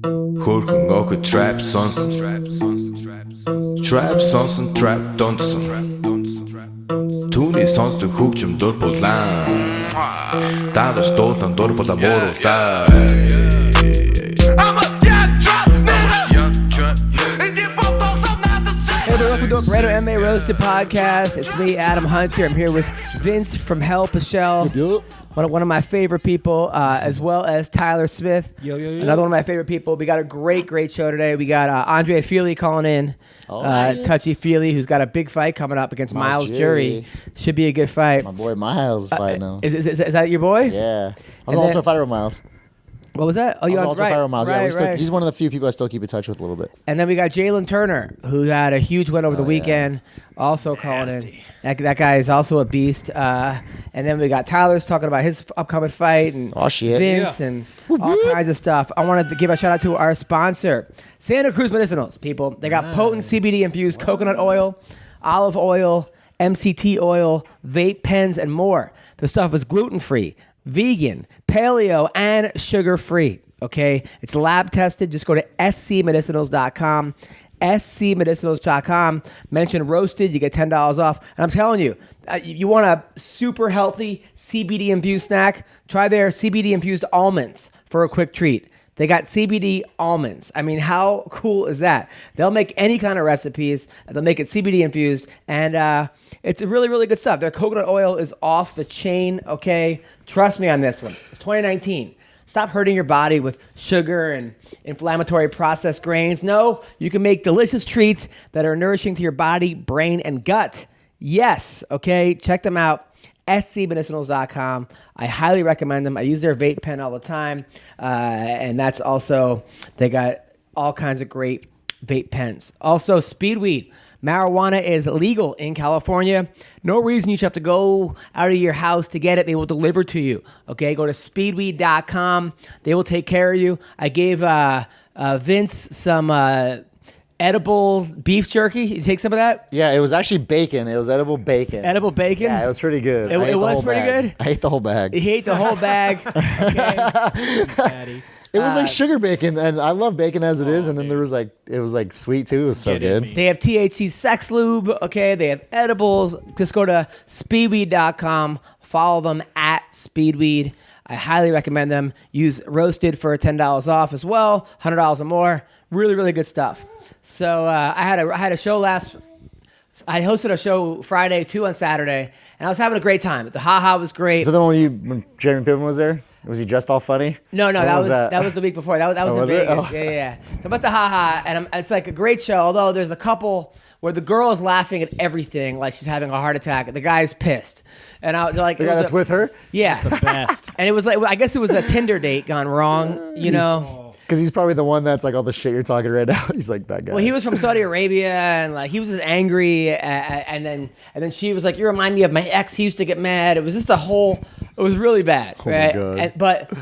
Хөрхөн охид trap сонсон. Trap сонсон, trap донсон. Түүний сонсдог хөгжим дур булаан. Даалж дуулан дур булаа мууруулаа. Welcome to MMA Roasted Podcast. It's me, Adam Hunter. I'm here with Vinc from Callan Pichel, one of my favorite people, as well as Tyler Smith, another one of my favorite people. We got a great show today. We got Andre Feely calling in, Touchy Feely, who's got a big fight coming up against Miles Jury. Should be a good fight. My boy Miles is fighting him. Is that your boy? Yeah. I was also a fighter with Miles. What was that? Oh, you I was also a fighter with Miles. Right. He's one of the few people I still keep in touch with a little bit. And then we got Jalin Turner, who had a huge win over the weekend, also calling in. That guy is also a beast. And then we got Tyler's talking about his upcoming fight, and Vinc and all kinds of stuff. I wanted to give a shout out to our sponsor, Santa Cruz Medicinals, people. They got potent CBD-infused coconut oil, olive oil, MCT oil, vape pens, and more. The stuff is gluten-free, vegan, paleo, and sugar-free, okay? It's lab-tested. Just go to scmedicinals.com, scmedicinals.com. Mention Roasted. You get $10 off. And I'm telling you, you want a super healthy CBD-infused snack? Try their CBD-infused almonds for a quick treat. They got CBD almonds. I mean, how cool is that? They'll make any kind of recipes. They'll make it CBD infused, and it's really, really good stuff. Their coconut oil is off the chain, okay? Trust me on this one. It's 2019. Stop hurting your body with sugar and inflammatory processed grains. No, you can make delicious treats that are nourishing to your body, brain, and gut. Yes, okay? Check them out. scmedicinals.com. I highly recommend them. I use their vape pen all the time. And that's also, they got all kinds of great vape pens. Also, Speedweed. Marijuana is legal in California. No reason you should have to go out of your house to get it. They will deliver to you. Okay, go to speedweed.com. They will take care of you. I gave Vinc some edible beef jerky. You take some of that? Yeah, it was actually bacon. It was edible bacon. Edible bacon? Yeah, it was pretty good. It was pretty good? I ate the whole bag. He ate the whole bag. Okay. It was like sugar bacon, and I love bacon as it is, and then it was like sweet too. It was so good. They have THC sex lube, okay? They have edibles. Just go to speedweed.com. Follow them at Speedweed. I highly recommend them. Use Roasted for $10 off as well, $100 or more. Really, really good stuff. So I had a show I hosted a show Friday, 2 on Saturday, and I was having a great time. The Ha-Ha was great. Is that the one when Jeremy Piven was there? Was he dressed all funny? No, that was the week before. That was in Vegas. Oh. Yeah. So about the Ha-Ha, and it's like a great show, although there's a couple where the girl is laughing at everything like she's having a heart attack. The guy's pissed. And I was like... The guy that's with her? Yeah. The best. And it was like, I guess it was a Tinder date gone wrong, you know? Because he's probably the one that's like all the shit you're talking right now. He's like that guy. Well, he was from Saudi Arabia, and like he was just angry, and then she was like, "You remind me of my ex. He used to get mad." It was just it was really bad, right? My God. But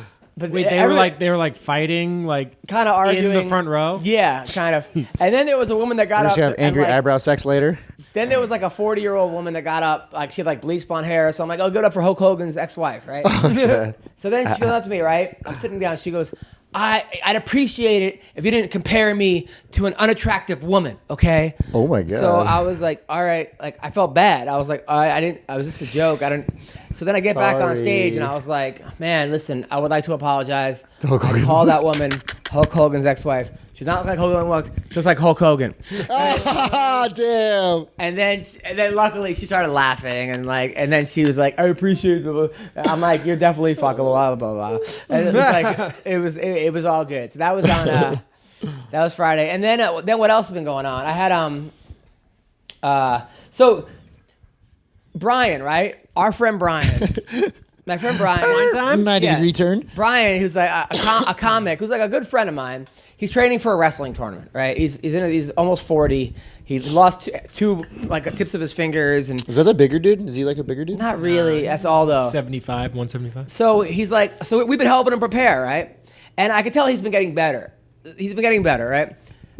Wait, they were like fighting, like kind of arguing in the front row. Yeah, kind of. And then there was a woman that got Did up. she have angry eyebrow sex later? Then there was like a 40-year-old woman that got up, like she had like bleach blonde hair. So I'm like, "Oh, good up for Hulk Hogan's ex-wife, right?" So then she goes up to me, right? I'm sitting down. She goes, I'd appreciate it if you didn't compare me to an unattractive woman, okay? Oh my God. So I was like, all right, like I felt bad. I was like, I was just a joke. So then I get back on stage and I was like, man, listen, I would like to apologize. I called that woman Hulk Hogan's ex-wife. She's not like Hulk Hogan, she looks like Hulk Hogan. Damn. And then luckily she started laughing and then she was like, I appreciate the. I'm like, you're definitely fuckable, blah blah blah. And it was like it was all good. So that was on that was Friday. And then what else has been going on? I had so Brian, right? Our friend Brian. My friend Brian. One time? 90-degree turn. Brian, who's like a comic, who's like a good friend of mine. He's training for a wrestling tournament, right? He's almost 40. He lost two like tips of his fingers, and is that a bigger dude? Is he like a bigger dude? not really. That's Aldo. 175. So he's like, so we've been helping him prepare, right? And I could tell he's been getting better. Right?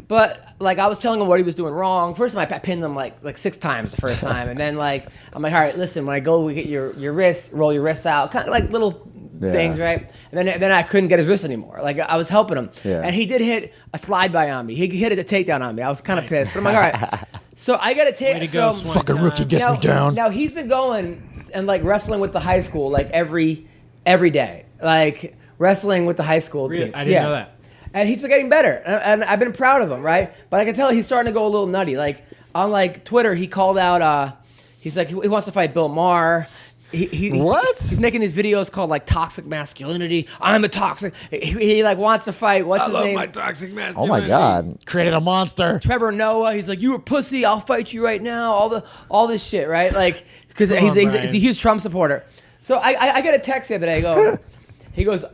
But like I was telling him what he was doing wrong. First time I pinned him like 6 times the first time, and then like I'm like, all right, listen, when I go, we get your wrist, roll your wrists out, kind of like little things, right? And then I couldn't get his wrist anymore. Like I was helping him, and he did hit a slide by on me. He hit a takedown on me. I was kind of pissed, but I'm like, all right. So I got to take. So fucking rookie gets me down. Now he's been going and like wrestling with the high school like every day, like wrestling with the high school team. I didn't know that. And he's been getting better, and I've been proud of him, right? But I can tell he's starting to go a little nutty. Like on like Twitter, he called out. He's like he wants to fight Bill Maher. He's making these videos called like toxic masculinity. I'm a toxic. He like wants to fight. What's his name? My toxic masculinity. Oh my God! Created a monster. Trevor Noah. He's like, you a pussy. I'll fight you right now. All this shit, right? Like because he's a huge Trump supporter. So I get a text the other day. He goes,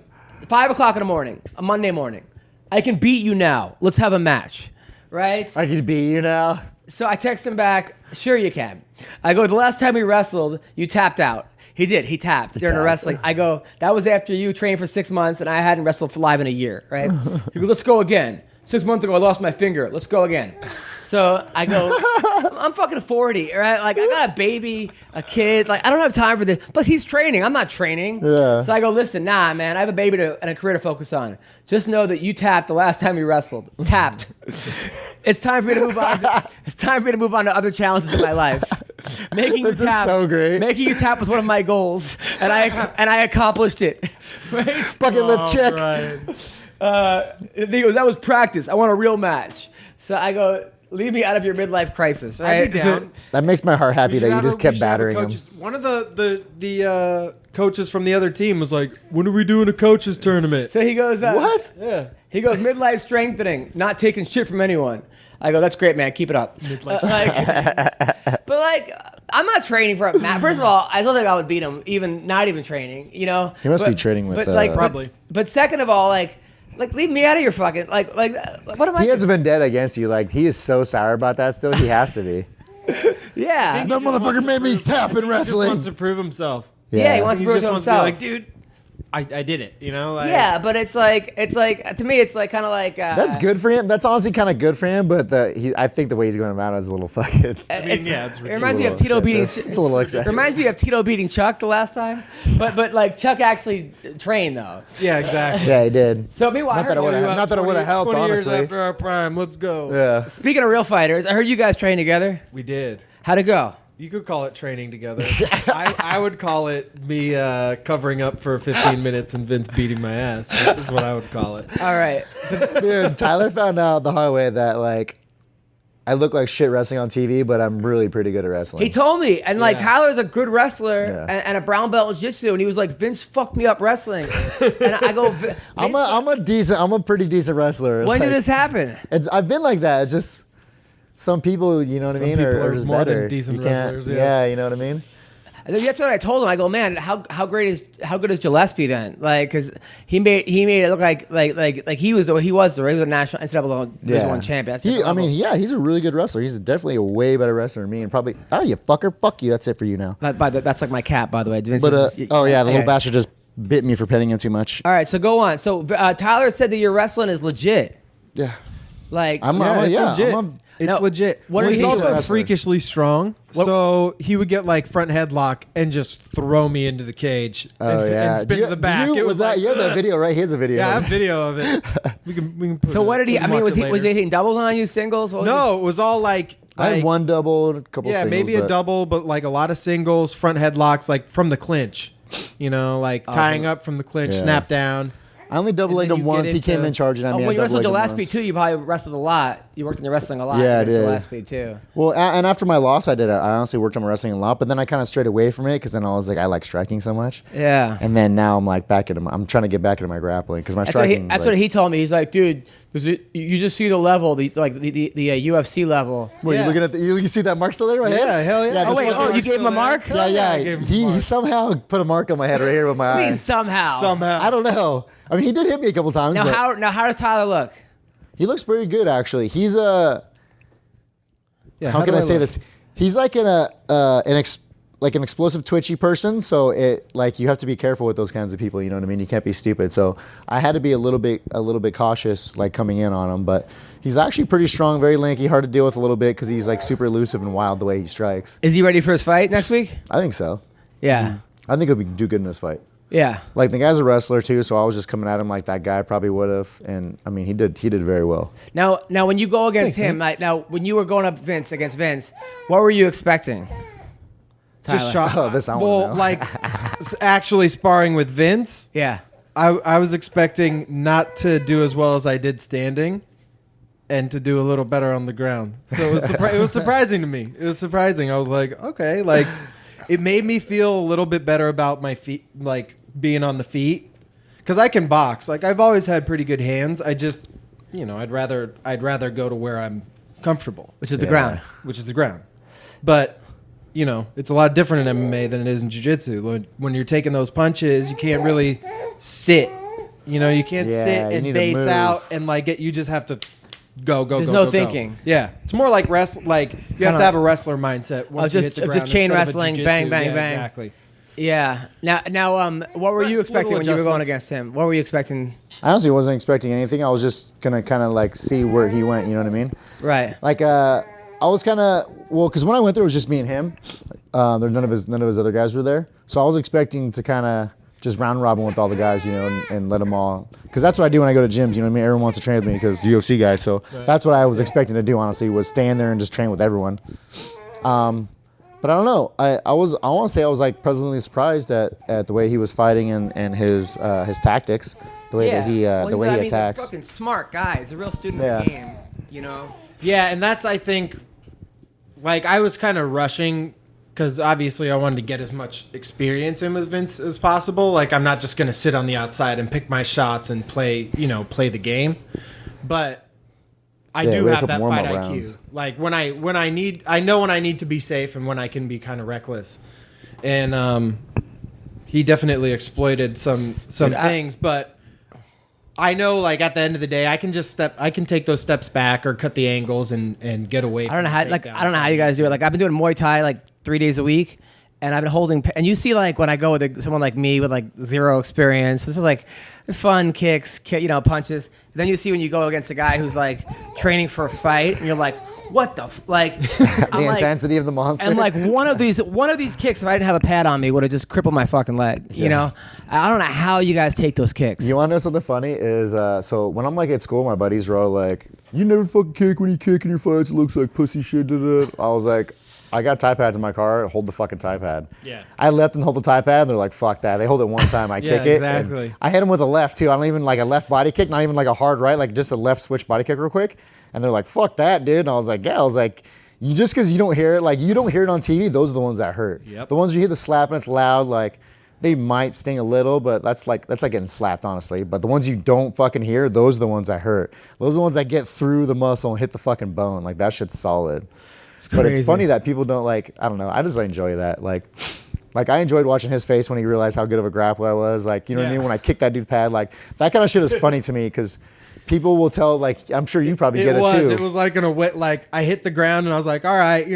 5 o'clock in the morning, a Monday morning. I can beat you now. Let's have a match, right? I can beat you now. So I text him back, sure you can. I go, the last time we wrestled, you tapped out. He did. He tapped during the wrestling. I go, that was after you trained for 6 months and I hadn't wrestled for live in a year, right? He goes, let's go again. 6 months ago, I lost my finger. Let's go again. So I go, I'm fucking 40, right? Like, I got a baby, a kid. Like, I don't have time for this. Plus, he's training. I'm not training. Yeah. So I go, listen, nah, man. I have a baby and a career to focus on. Just know that you tapped the last time you wrestled. Tapped. It's time for me to move on. It's time for me to move on to other challenges in my life. Making this you tap, is so great. Making you tap was one of my goals, and I accomplished it. Right? Bucket lift check. Right. He goes, that was practice. I want a real match. So I go, leave me out of your midlife crisis. Right? I'd be down. That makes my heart happy that you just kept battering him. One of the coaches from the other team was like, when are we doing a coaches tournament? So he goes, what? Yeah. He goes, midlife strengthening, not taking shit from anyone. I go, that's great, man. Keep it up. But I'm not training for a match. First of all, I don't think I would beat him, not even training. You know, he must be training with. Probably. But second of all, like leave me out of your fucking like. What am I? He has a vendetta against you. Like he is so sour about that. Still, he has to be. Yeah. That motherfucker made me tap in wrestling. He just wants to prove himself. Yeah, he wants to prove himself. Like, dude, I did it. You know. Like, yeah, but it's like to me, it's like kind of like. That's good for him. That's honestly kind of good for him. But I think the way he's going about it is a little fucking. It reminds me of Tito beating. It's a little excessive. It reminds me of Tito beating Chuck the last time, but like Chuck actually trained though. Yeah, exactly. Yeah, he did. So meanwhile, not that it would have helped. 20 honestly, years after our prime, let's go. Yeah. Speaking of real fighters, I heard you guys train together. We did. How'd it go? You could call it training together. I would call it me covering up for 15 minutes and Vince beating my ass. That is what I would call it. All right. Dude, Tyler found out the hard way that like I look like shit wrestling on TV, but I'm really pretty good at wrestling. He told me, and like Tyler's a good wrestler and a brown belt in jiu-jitsu, and he was like, Vince fucked me up wrestling. And I go, I'm a pretty decent wrestler. When did this happen? I've been like that. It's just some people, you know what I mean, are just more better. than decent wrestlers. Yeah, you know what I mean. And then that's what I told him. I go, man, how good is Gillespie then? Like, because he made it look like he was the national NCAA Division I champion. He's a really good wrestler. He's definitely a way better wrestler than me, and probably you fucker, fuck you. That's it for you now. That's like my cat, by the way. The little bastard just bit me for petting him too much. All right, so go on. So Tyler said that your wrestling is legit. Yeah, like it's legit. It's legit. He's also freakishly strong, so he would get like front headlock and just throw me into the cage and spin to the back. You have that video, right? Here's a video. Yeah, I have video of it. We can put so what did he? I mean, was he hitting doubles on you, singles? No, it was all like I had one double, a couple. Yeah, singles, maybe a double, but like a lot of singles, front headlocks, like from the clinch. You know, like tying up from the clinch, snap down. I only double-legged him once. He came in charging at me. When you wrestled Gillespie too, you probably wrestled a lot. You worked in your wrestling a lot. Yeah, I did. Gillespie too. Well, and after my loss, I honestly worked on my wrestling a lot, but then I kind of strayed away from it because then I was like, I like striking so much. Yeah. And then now I'm like I'm trying to get back into my grappling because my striking. That's what he told me. He's like, dude, you just see the level, the UFC level. Wait, you looking at you see that mark still there in my head? Yeah, hell yeah. You gave him a mark? Yeah. He somehow put a mark on my head right here with my eye. Somehow. I don't know. I mean, he did hit me a couple times. Now how does Tyler look? He looks pretty good, actually. He's how can I say this? He's like an explosive, twitchy person. So you have to be careful with those kinds of people. You know what I mean? You can't be stupid. So I had to be a little bit cautious, like coming in on him. But he's actually pretty strong, very lanky, hard to deal with a little bit because he's like super elusive and wild the way he strikes. Is he ready for his fight next week? I think so. Yeah. I think he'll do good in this fight. Yeah. Like the guy's a wrestler too, so I was just coming at him like that guy probably would have, and I mean he did very well. Now when you go against him, when you were going up against Vince, what were you expecting? Tyler? Just shot. Oh, this I well, wanna know. like actually sparring with Vince. Yeah. I was expecting not to do as well as I did standing, and to do a little better on the ground. So it was surprising to me. It was surprising. I was like, okay, like it made me feel a little bit better about my feet, like being on the feet, because I can box. Like I've always had pretty good hands. I just, I'd rather go to where I'm comfortable, Which is the ground. Which is the ground. But it's a lot different in MMA than it is in jiu-jitsu. When you're taking those punches, you can't really sit. You can't sit and base out and you just have to go. There's no thinking. Yeah, it's more like wrestle. Like you have to have a wrestler mindset. Once you hit the ground, just chain wrestling, bang, bang, yeah, bang. Exactly. Yeah. Now, what were you expecting when you were going against him? What were you expecting? I honestly wasn't expecting anything. I was just gonna kind of like see where he went. You know what I mean? Right. Like I was kind of because when I went there it was just me and him. There none of his other guys were there, so I was expecting to kind of just round robin with all the guys, and let them all. Because that's what I do when I go to gyms. You know what I mean? Everyone wants to train with me because UFC guy. So that's what I was expecting to do. Honestly, was stand there and just train with everyone. But I don't know. I want to say I was like pleasantly surprised at the way he was fighting and his tactics, the way that he he attacks. Fucking smart guy. He's a real student of the game. Yeah, and that's I think, like I was kind of rushing because obviously I wanted to get as much experience in with Vince as possible. Like I'm not just gonna sit on the outside and pick my shots and play the game, but. I do have that fight IQ. Rounds. Like I know when I need to be safe and when I can be kind of reckless. And he definitely exploited some things, but I know like at the end of the day I can take those steps back or cut the angles and get away from I don't know how you guys do it. Like I've been doing Muay Thai like 3 days a week. And I've been holding, and you see, like when I go with someone like me with like zero experience, this is like fun kicks, punches. And then you see when you go against a guy who's like training for a fight, and you're like, what the the intensity of the monster. And like one of these kicks, if I didn't have a pad on me, would have just crippled my fucking leg. I don't know how you guys take those kicks. You want to know something funny? Is so when I'm like at school, my buddies are all like, "You never fucking kick when you kick in your fights. It looks like pussy shit." I was like. I got tie pads in my car. Hold the fucking tie pad. Yeah. I let them hold the tie pad. And they're like, "Fuck that." They hold it one time. I kick it. Exactly. I hit them with a left too. I don't even like a left body kick. Not even like a hard right. Like just a left switch body kick real quick. And they're like, "Fuck that, dude." And I was like, "Yeah." I was like, "You just because you don't hear it, like you don't hear it on TV. Those are the ones that hurt. Yep. The ones you hear the slap and it's loud, like they might sting a little, but that's like getting slapped, honestly. But the ones you don't fucking hear, those are the ones that hurt. Those are the ones that get through the muscle and hit the fucking bone. Like that shit's solid." But it's funny that people don't like. I don't know. I just enjoy that. Like I enjoyed watching his face when he realized how good of a grappler I was. Like, you know what I mean? When I kicked that dude's pad, like that kind of shit is funny to me because people will tell. Like, I'm sure you probably get it too. It was like in a wet. Like I hit the ground and I was like, all right,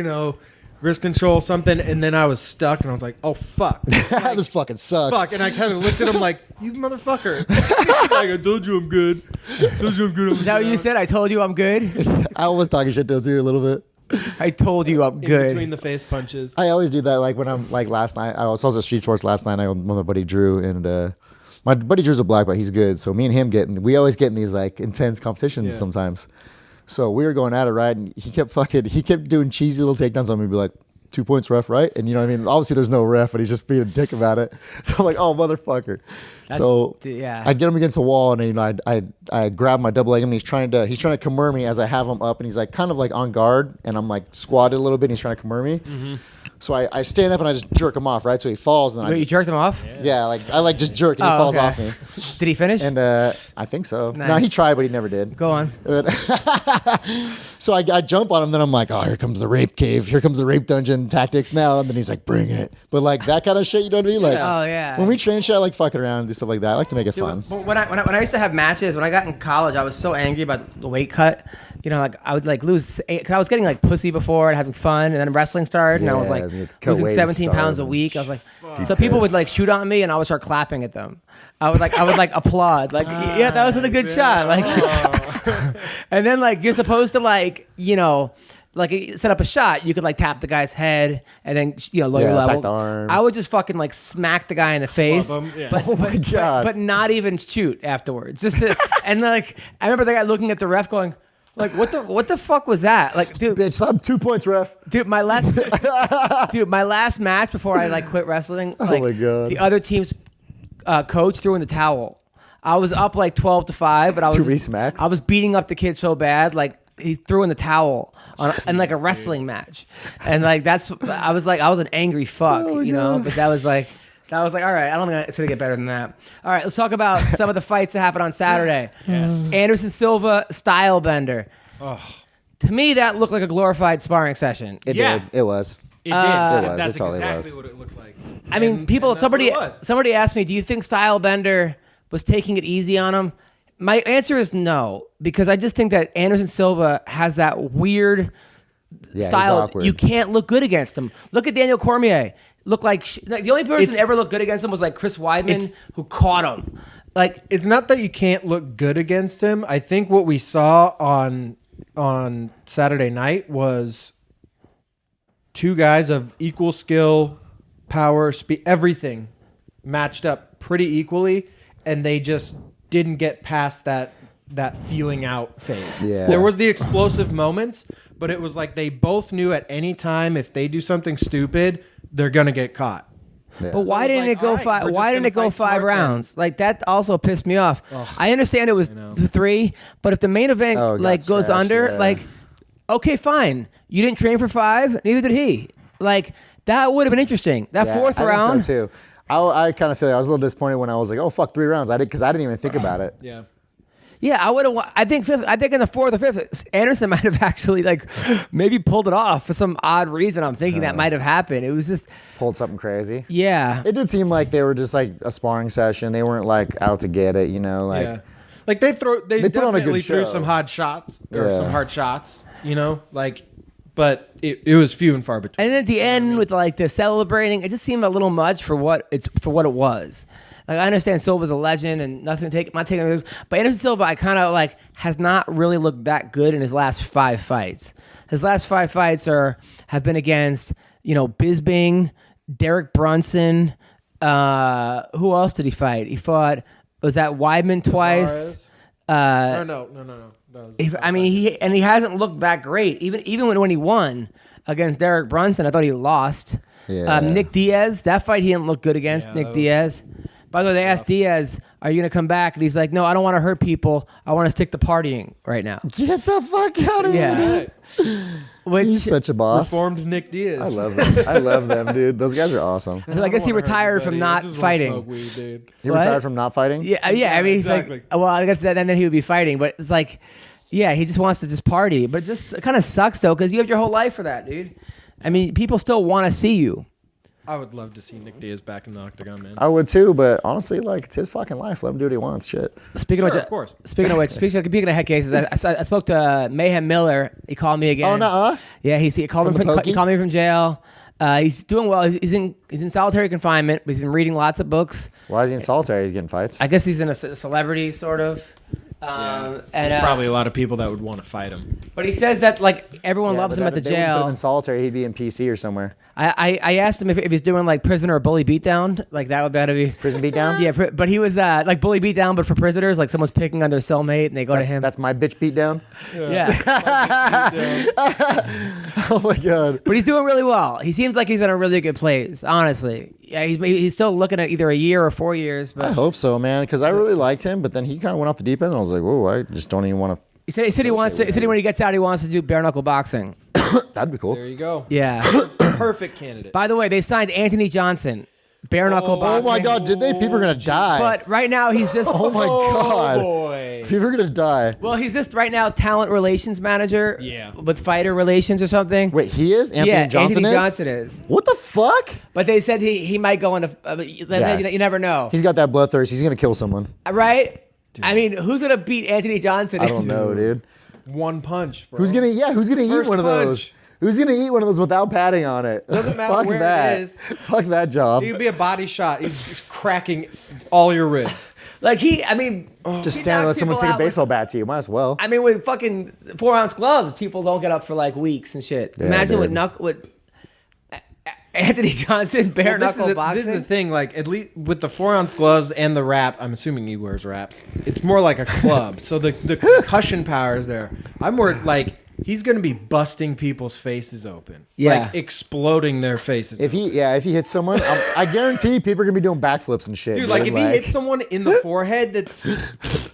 wrist control something, and then I was stuck and I was like, oh fuck, like, this fucking sucks. Fuck, and I kind of looked at him like, you motherfucker. Like I told you I'm good. Is that what you said? I told you I'm good. I was talking shit to you a little bit. I told you I'm good. In between the face punches. I always do that. Like when I'm like last night, I was at Street Sports last night. I with my buddy Drew, and my buddy Drew's a black belt. He's good. So me and him we always get in these like intense competitions sometimes. So we were going at it, right? And he kept doing cheesy little takedowns on me, be like, 2 points ref, right? And you know what I mean? Obviously there's no ref, but he's just being a dick about it. So I'm like, oh, motherfucker. I get him against the wall, and I grab my double leg, and he's trying to Kimura me as I have him up, and he's like kind of like on guard, and I'm like squatted a little bit, and he's trying to Kimura me. Mm-hmm. So I stand up and I just jerk him off, right? So he falls, and you jerked him off? Yeah, like I just jerk, and he falls off me. Did he finish? And I think so. Nice. No, he tried, but he never did. Go on. So I jump on him, then I'm like, oh, here comes the rape cave, here comes the rape dungeon tactics now, and then he's like, bring it. But like that kind of shit, you know what I mean? Like, when we train shit, I like fucking around and do stuff like that. I like to make it fun. But when I used to have matches, when I got in college, I was so angry about the weight cut. Like I would like lose, cause I was getting like pussy before and having fun, and then wrestling started, and I was like losing 17 pounds a week. I was like, so people would like shoot on me, and I would start clapping at them. I would like applaud, like yeah, that was a good shot, like. And then like you're supposed to like like set up a shot, you could like tap the guy's head and then lower your level. attack the arms. I would just fucking like smack the guy in the face, but, Oh my God. but not even shoot afterwards. Just to, and like I remember the guy looking at the ref going, like what the fuck was that? Like, dude, Bitch, slap 2 points, ref. dude, my last match before I like quit wrestling. Oh Like, my God. the other team's coach threw in the towel. I was up like 12-5, but I was beating up the kid so bad, like. He threw in the towel in like a wrestling match, and like I was an angry fuck, But that was like, all right. I don't think it's gonna get better than that. All right, let's talk about some of the fights that happened on Saturday. Yes. Anderson Silva style bender. Oh. To me, that looked like a glorified sparring session. It did. It was. It did. That's exactly what it looked like. I mean, somebody asked me, do you think style bender was taking it easy on him? My answer is no, because I just think that Anderson Silva has that weird style. You can't look good against him. Look at Daniel Cormier. Look like the only person that ever looked good against him was like Chris Weidman, who caught him. Like, it's not that you can't look good against him. I think what we saw on Saturday night was two guys of equal skill, power, speed, everything matched up pretty equally, and they just didn't get past that feeling out phase. Yeah. There was the explosive moments, but it was like they both knew at any time if they do something stupid, they're gonna get caught. Yeah. But why didn't it go five? Why didn't it go 5 rounds? Like, that also pissed me off. I understand it was 3, but if the main event goes under, like, okay, fine. You didn't train for 5, neither did he. Like, that would have been interesting. That 4th round. I think so too. I kind of feel like I was a little disappointed when I was like, oh fuck, 3 rounds. Because I didn't even think about it. Yeah. Yeah, I would have. I think in the 4th or 5th, Anderson might have actually like maybe pulled it off for some odd reason. I'm thinking that might have happened. It was just pulled something crazy. Yeah, it did seem like they were just like a sparring session. They weren't like out to get it, like. Yeah. Like they put on a good threw show. some hard shots or some hard shots, like. But it was few and far between. And then at the end with like the celebrating, it just seemed a little much for what it was. Like, I understand Silva's a legend and not taking, but Anderson Silva, I kind of like has not really looked that good in his last 5 fights. His last 5 fights have been against Bisping, Derek Brunson. Who else did he fight? He fought Weidman twice. No. He hasn't looked that great. Even when he won against Derek Brunson, I thought he lost. Yeah. Nick Diaz, that fight he didn't look good against Nick Diaz. By the way, they asked Diaz, "Are you gonna come back?" And he's like, "No, I don't want to hurt people. I want to stick to partying right now." Get the fuck out of here! He's such a boss. Reformed Nick Diaz. I love them. I love them, dude. Those guys are awesome. So I guess he retired from not fighting. He retired from not fighting? Yeah. I mean, he's like, well, I guess then he would be fighting, but it's like, yeah, he just wants to just party. But it kind of sucks though, because you have your whole life for that, dude. I mean, people still want to see you. I would love to see Nick Diaz back in the octagon, man. I would too, but honestly, like, it's his fucking life. Let him do what he wants. Shit. Speaking of head cases, I spoke to Mayhem Miller. He called me again. Oh, no. Yeah, he called me from jail. He's doing well. He's in solitary confinement, but he's been reading lots of books. Why is he in solitary? He's getting fights. I guess he's in a celebrity sort of. And there's probably a lot of people that would want to fight him. But he says that like everyone loves him at the jail. Put him in solitary, he'd be in PC or somewhere. I asked him if he's doing like prisoner or bully beatdown, like that would better be prison beatdown. Yeah, but he was like bully beatdown, but for prisoners, like someone's picking on their cellmate and they go to him. That's my bitch beatdown. Yeah. Oh my god. But he's doing really well. He seems like he's in a really good place. Honestly, yeah, he's still looking at either a year or 4 years. But I hope so, man, because I really liked him, but then he kind of went off the deep end, and I was like, whoa, I just don't even want to. He said when he gets out, he wants to do bare knuckle boxing. That'd be cool. There you go. Yeah. Perfect candidate. By the way, they signed Anthony Johnson. Bare knuckle boxing. Oh my god, did they? People are gonna die. But right now he's just. Oh my god. Boy. People are gonna die. Well, he's just right now talent relations manager. Yeah. With fighter relations or something. Wait, he is? Anthony Johnson is? What the fuck? But they said he might go into. You never know. He's got that bloodthirst. He's gonna kill someone. Right? Dude. I mean, who's gonna beat Anthony Johnson? I don't know, dude. One punch, bro. Who's gonna eat one of those? Punch. Who's gonna eat one of those without padding on it? Doesn't matter Fuck where that. it is. Fuck that job. It could be a body shot. He's just cracking all your ribs. Like I mean, Just he stand and let knocks someone people take a out with- baseball bat to you. Might as well. I mean, with fucking 4-ounce gloves, people don't get up for like weeks and shit. Yeah, Imagine dude. with Anthony Johnson bare knuckle boxing. This is the thing. Like at least with the 4-ounce gloves and the wrap, I'm assuming he wears wraps. It's more like a club, so the concussion power is there. I'm worried like he's going to be busting people's faces open, like exploding their faces. If he hits someone, I guarantee people are gonna be doing backflips and shit. dude, like if he hits someone in the forehead, that's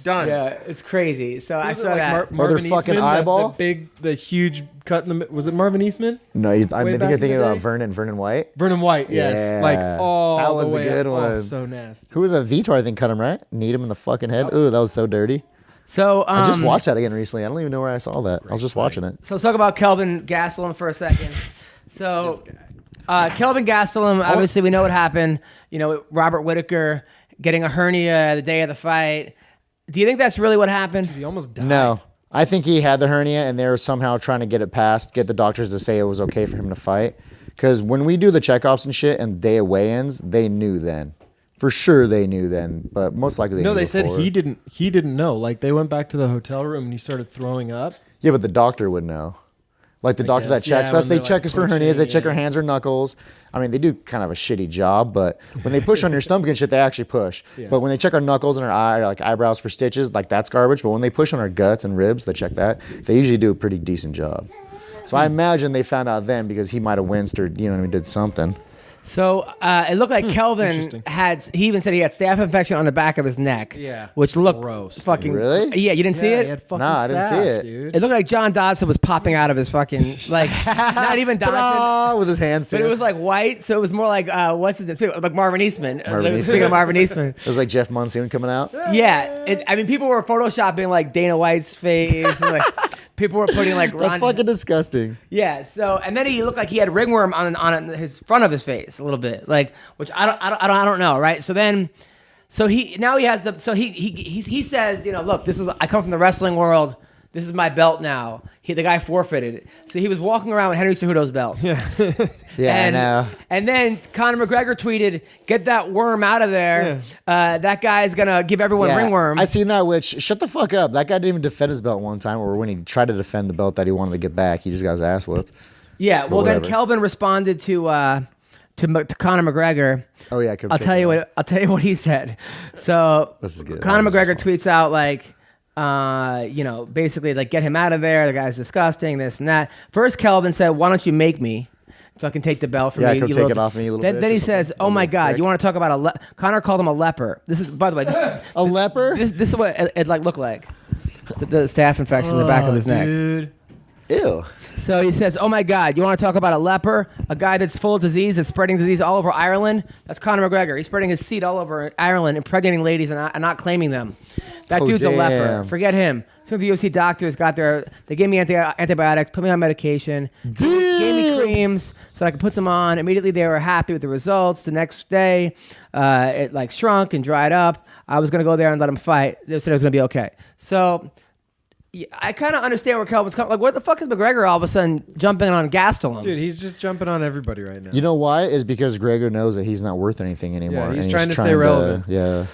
done. Yeah, it's crazy. So I Was it saw like that. Marvin fucking Eastman, eyeball? the huge cut in the. Was it Marvin Eastman? No, I think back you're in the thinking about day? Vernon White. Vernon White, yes. Yeah. Like That was the the way good up. one. Oh, so nasty. Who was that? Vitor, I think, cut him right. Kneed him in the fucking head. Ooh, that was so dirty. So I just watched that again recently. I don't even know where I saw that. I was just watching it. So let's talk about Kelvin Gastelum for a second. So Kelvin Gastelum, obviously we know what happened. You know, Robert Whitaker getting a hernia the day of the fight. Do you think that's really what happened? He almost died. No. I think he had the hernia and they were somehow trying to get it passed, get the doctors to say it was okay for him to fight. Because when we do the checkups and shit and day of weigh-ins, they knew then. For sure they knew then, but most likely they knew they said before. he didn't know. Like they went back to the hotel room and he started throwing up. Yeah, but the doctor would know. Like the doctor that guess, yeah, checks us, when they they're, check like, us for hernias, they pushing, check yeah. our hands or knuckles. I mean, they do kind of a shitty job, but when they push on your stomach and shit, they actually push. Yeah. But when they check our knuckles and our eyebrows for stitches, like that's garbage. But when they push on our guts and ribs, they check that. They usually do a pretty decent job. So I imagine they found out then because he might have winced or did something. So it looked like Kelvin interesting. he even said he had staph infection on the back of his neck. Yeah. Which looked Gross, dude. fucking. Really? Yeah, you didn't see Yeah, it? he had fucking Nah, I didn't see staph, it. dude. It looked like John Dodson was popping out of his fucking, like, not even Dodson. Ta-da! With his hands too. But it was like white, so it was more like, what's his name? Like Marvin Eastman. Marvin Speaking of Marvin Eastman. It was like Jeff Monsoon coming out. Yeah. I mean, people were photoshopping like Dana White's face. And, like, people were putting like That's fucking disgusting. Yeah. So, and then he looked like he had ringworm on his front of his face a little bit, like, which I don't know, right? So then, he says, look, I come from the wrestling world. This is my belt now. The guy forfeited it. So he was walking around with Henry Cejudo's belt. Yeah. Yeah, I know. And then Conor McGregor tweeted, "Get that worm out of there. That guy's gonna give everyone ringworm." I seen that. Which shut the fuck up. That guy didn't even defend his belt one time, or when he tried to defend the belt that he wanted to get back, he just got his ass whooped. Yeah. Well, then whatever. Kelvin responded to Conor McGregor. Oh yeah, I could I'll tell you what he said. So This is good. Conor This is McGregor tweets out like, basically like, get him out of there. The guy's disgusting. This and that. First, Kelvin said, "Why don't you make me fucking take the belt from Yeah, me?" come you take little it off me, you little Then, bitch, then or he something. says, "Oh my Little God, prick. you want to talk about Conor called him a leper." This is, by the way, A leper? this is what it like looked like. The staph infection in the back of his neck. Dude. Ew. So he says, "Oh my God, you want to talk about a leper? A guy that's full of disease, that's spreading disease all over Ireland? That's Conor McGregor. He's spreading his seed all over Ireland, impregnating ladies and not claiming them. That Oh, dude's a leper. damn. Forget him." Some of the UFC doctors got there. They gave me antibiotics, put me on medication, gave me creams so I could put some on. Immediately, they were happy with the results. The next day, it like shrunk and dried up. I was gonna go there and let him fight. They said it was gonna be okay. So. Yeah, I kind of understand where Kelvin's coming. Like, what the fuck is McGregor all of a sudden jumping on Gastelum? Dude, he's just jumping on everybody right now. You know why? Is because Gregor knows that he's not worth anything anymore. Yeah, he's and trying to stay relevant. Yeah.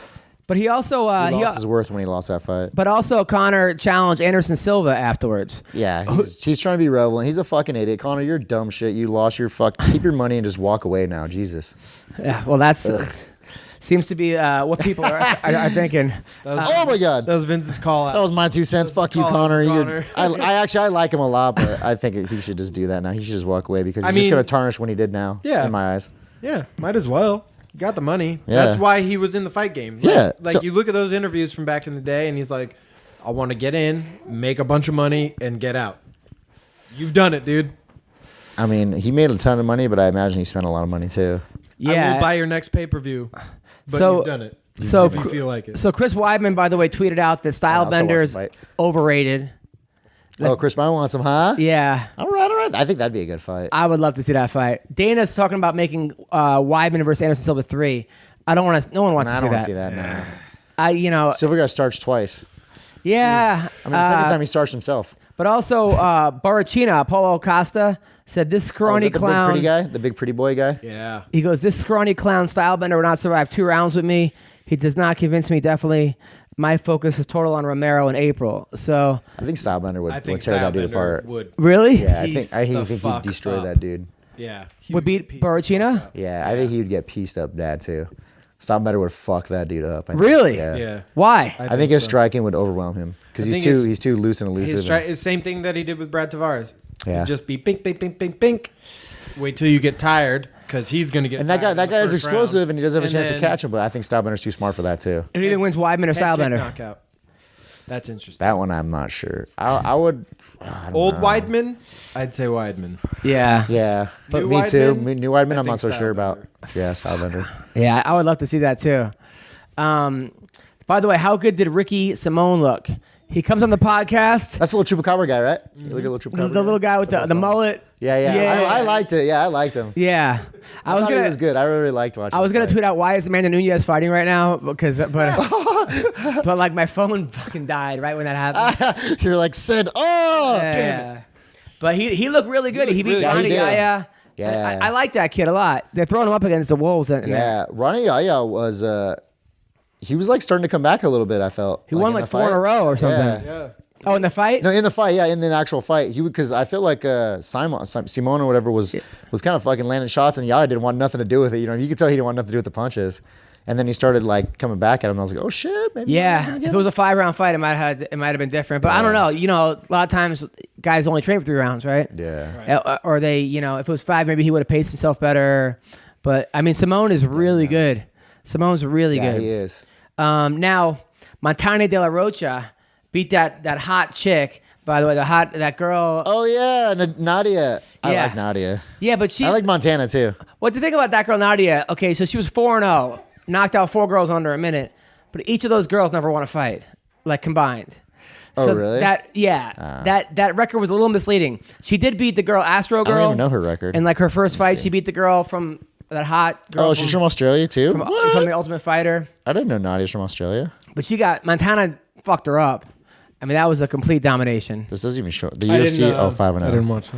But he also He lost his worth when he lost that fight. but also Conor challenged Anderson Silva afterwards. Yeah, he's trying to be relevant. He's a fucking idiot. Conor, you're dumb shit. You lost your keep your money and just walk away now. Jesus. Yeah, well, that's seems to be what people are thinking. Oh my God. That was Vince's call out. That was my 2 cents. Fuck you, call out Conor. for You're- Conor. I like him a lot, but I think he should just do that now. He should just walk away because he's just mean- going to tarnish what he did now. Yeah. In my eyes. Yeah, might as well. You got the money. Yeah. That's why he was in the fight game. Like, Yeah, Like so- you look at those interviews from back in the day, and he's like, "I want to get in, make a bunch of money, and get out." You've done it, dude. I mean, he made a ton of money, but I imagine he spent a lot of money too. I will buy your next pay-per-view. But So- you've done it. So, if you feel like it. so Chris Weidman, by the way, tweeted out that I also watched the Stylebenders fight. overrated. Oh, Chris Weidman wants him, huh? Yeah, All right. I think that'd be a good fight. I would love to see that fight. Dana's talking about making Weidman versus Anderson Silva 3. I don't want to. No one wants I to don't see want that. to see that, no. I Silver got starched twice. yeah. I mean, the second time he starched himself. But also, Barachina, Paulo Costa, said this Oh, is scrawny that the clown. big pretty guy? The big pretty boy guy? yeah. He goes, this scrawny clown Stylebender would not survive 2 rounds with me. He does not convince me. Definitely, my focus is total on Romero in April. So I think Stylebender would tear that dude Stylebender apart. Really? Yeah, I think he'd destroy that dude. Yeah. Would beat Borrachina? Yeah, I think he would get pieced up bad too. Stylebender would fuck that dude up. Really? Yeah. Why? I think his striking would overwhelm him because he's too loose and elusive. His same thing that he did with Brad Tavares. Yeah. He'd just be bink, bink, bink, bink, bink. Wait till you get tired because he's going to get And tired that guy is explosive round. and he doesn't have a chance to then- catch him, but I think Stylebender's too smart for that too. Who either wins Weidman or Head kick Stylebender? knockout. That's interesting. That one I'm not sure. I would. I don't Old know. Weidman? I'd say Weidman. Yeah. Yeah, but New me too. Weidman? New Weidman, I I'm not think so sure about. Stylebender. Yeah, Stylebender. Yeah, I would love to see that too. By the way, how good did Ricky Simone look? He comes on the podcast. That's the little Chupacabra guy, right? You look at little Chupacabra. The little guy with the mullet. Yeah. I liked it. Yeah, I liked him. Yeah. I thought he was good. I really liked watching. I was him gonna fight. tweet out why is Amanda Nunes fighting right now but like my phone fucking died right when that happened. You're like Sid. Oh, damn it. Yeah. But he looked really good. He beat really Ronnie good. Yaya. Yeah. I like that kid a lot. They're throwing him up against the Wolves. Yeah, Ronnie Yaya was. He was like starting to come back a little bit. I felt He won in like the 4 in a fight. row or something. Yeah. Yeah. Oh, in the fight? No, in the fight, yeah, in the actual fight, he would because I feel like Simone or whatever was kind of fucking landing shots, and Yaya didn't want nothing to do with it. You know, you could tell he didn't want nothing to do with the punches, and then he started like coming back at him. And I was like, oh shit, maybe. Yeah, if it was a 5-round fight, it might have been different. But I don't know. You know, a lot of times guys only train for 3 rounds, right? Yeah. Or they, you know, if it was 5, maybe he would have paced himself better. But I mean, Simone is really good. Simone's really Yeah, good. he is. Now, Montana De La Rocha beat that hot chick. By the way, that girl. Oh yeah, Nadia. I Yeah. like Nadia. Yeah, but she's. I like Montana too. What to think about that girl, Nadia? Okay, so she was 4-0, knocked out 4 girls under a minute, but each of those girls never won a fight, like combined. Oh, So really? That record was a little misleading. She did beat the girl Astro Girl. I don't even know her record. And like her first fight, she beat the girl from that hot girl. Oh, she's from Australia too. from What? the Ultimate Fighter. I didn't know Nadia's from Australia. But she got Montana fucked her up. I mean, that was a complete domination. This doesn't even show the I UFC. didn't, 5-0. I didn't watch that